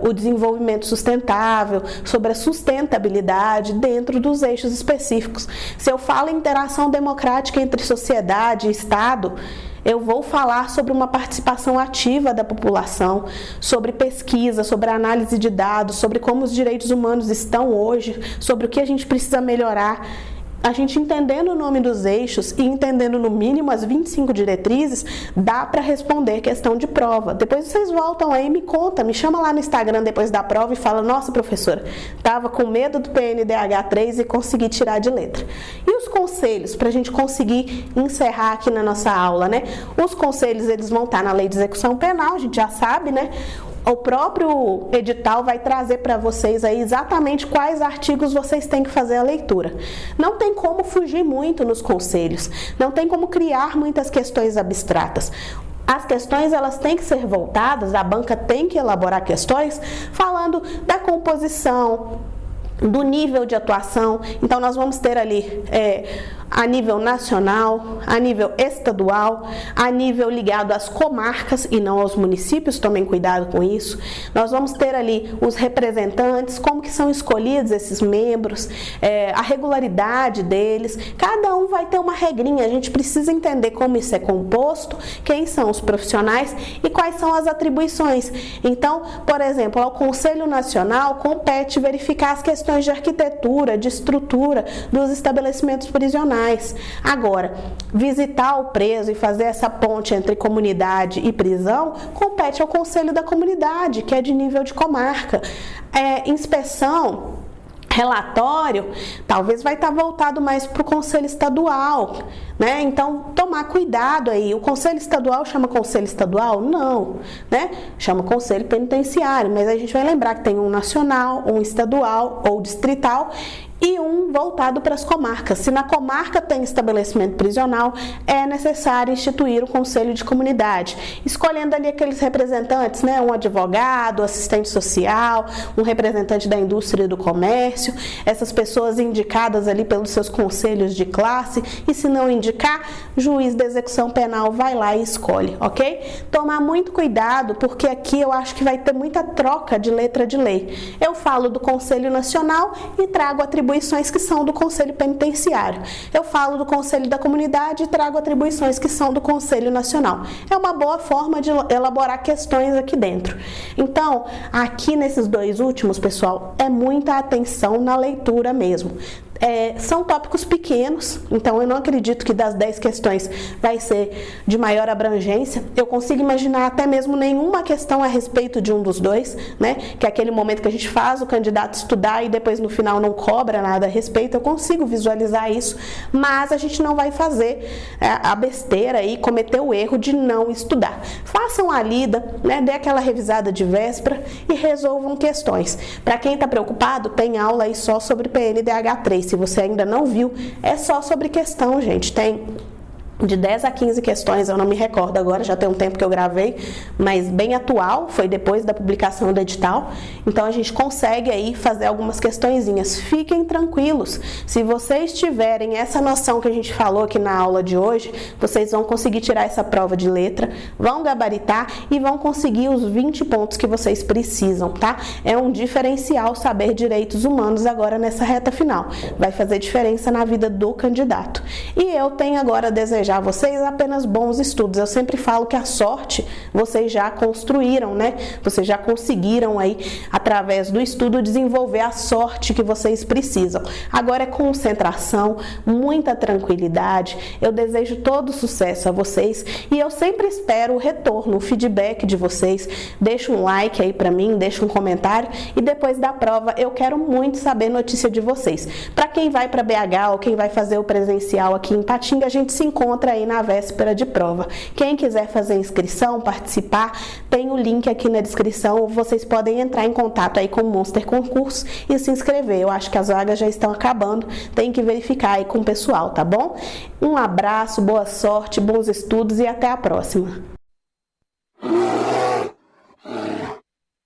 o desenvolvimento sustentável, sobre a sustentabilidade dentro dos eixos específicos. Se eu falo em interação democrática entre sociedade e Estado, eu vou falar sobre uma participação ativa da população, sobre pesquisa, sobre análise de dados, sobre como os direitos humanos estão hoje, sobre o que a gente precisa melhorar. A gente entendendo o nome dos eixos e entendendo no mínimo as 25 diretrizes, dá para responder questão de prova. Depois vocês voltam aí e me conta, me chama lá no Instagram depois da prova e fala, nossa professora, estava com medo do PNDH 3 e consegui tirar de letra. E os conselhos, para a gente conseguir encerrar aqui na nossa aula, né? Os conselhos, eles vão estar na Lei de Execução Penal, a gente já sabe, né? O próprio edital vai trazer para vocês aí exatamente quais artigos vocês têm que fazer a leitura. Não tem como fugir muito nos conselhos, não tem como criar muitas questões abstratas. As questões, elas têm que ser voltadas, a banca tem que elaborar questões falando da composição, do nível de atuação. Então, nós vamos ter ali a nível nacional, a nível estadual, a nível ligado às comarcas e não aos municípios, tomem cuidado com isso. Nós vamos ter ali os representantes, como que são escolhidos esses membros, a regularidade deles, cada um vai ter uma regrinha, a gente precisa entender como isso é composto, quem são os profissionais e quais são as atribuições. Então, por exemplo, ao Conselho Nacional compete verificar as questões de arquitetura, de estrutura dos estabelecimentos prisionais. Agora, visitar o preso e fazer essa ponte entre comunidade e prisão compete ao Conselho da Comunidade, que é de nível de comarca. Inspeção, relatório, talvez vai estar voltado mais para o Conselho Estadual, né? Então, tomar cuidado aí. O Conselho Estadual chama Conselho Estadual? Não, né? Chama Conselho Penitenciário, mas a gente vai lembrar que tem um nacional, um estadual ou distrital e um voltado para as comarcas. Se na comarca tem estabelecimento prisional, é necessário instituir o conselho de comunidade, escolhendo ali aqueles representantes, né, um advogado, assistente social, um representante da indústria e do comércio, essas pessoas indicadas ali pelos seus conselhos de classe, e se não indicar, juiz da execução penal vai lá e escolhe, ok? Tomar muito cuidado, porque aqui eu acho que vai ter muita troca de letra de lei. Eu falo do Conselho Nacional e trago atribuições que são do Conselho Penitenciário. Eu falo do Conselho da Comunidade e trago atribuições que são do Conselho Nacional. É uma boa forma de elaborar questões aqui dentro. Então, aqui nesses dois últimos, pessoal, é muita atenção na leitura mesmo. São tópicos pequenos, então eu não acredito que das 10 questões vai ser de maior abrangência. Eu consigo imaginar até mesmo nenhuma questão a respeito de um dos dois, né? Que é aquele momento que a gente faz o candidato estudar e depois no final não cobra nada a respeito. Eu consigo visualizar isso, mas a gente não vai fazer a besteira e cometer o erro de não estudar. Façam a lida, né? Dê aquela revisada de véspera e resolvam questões. Para quem está preocupado, tem aula aí só sobre PNDH3. Se você ainda não viu, é só sobre questão, gente. Tem de 10 a 15 questões, eu não me recordo agora, já tem um tempo que eu gravei, mas bem atual, foi depois da publicação do edital. Então a gente consegue aí fazer algumas questõezinhas. Fiquem tranquilos, se vocês tiverem essa noção que a gente falou aqui na aula de hoje, vocês vão conseguir tirar essa prova de letra, vão gabaritar e vão conseguir os 20 pontos que vocês precisam, tá? É um diferencial saber direitos humanos agora nessa reta final, vai fazer diferença na vida do candidato. E eu tenho agora a desejar a vocês apenas bons estudos. Eu sempre falo que a sorte vocês já construíram, né? Vocês já conseguiram aí, através do estudo, desenvolver a sorte que vocês precisam. Agora é concentração, muita tranquilidade. Eu desejo todo sucesso a vocês e eu sempre espero o retorno, o feedback de vocês. Deixa um like aí pra mim, deixa um comentário e depois da prova eu quero muito saber notícia de vocês. Para quem vai para BH ou quem vai fazer o presencial aqui em Patinga, a gente se encontra aí na véspera de prova. Quem quiser fazer inscrição, participar, tem o link aqui na descrição, vocês podem entrar em contato aí com o Monster Concurso e se inscrever. Eu acho que as vagas já estão acabando, tem que verificar aí com o pessoal, tá bom? Um abraço, boa sorte, bons estudos e até a próxima!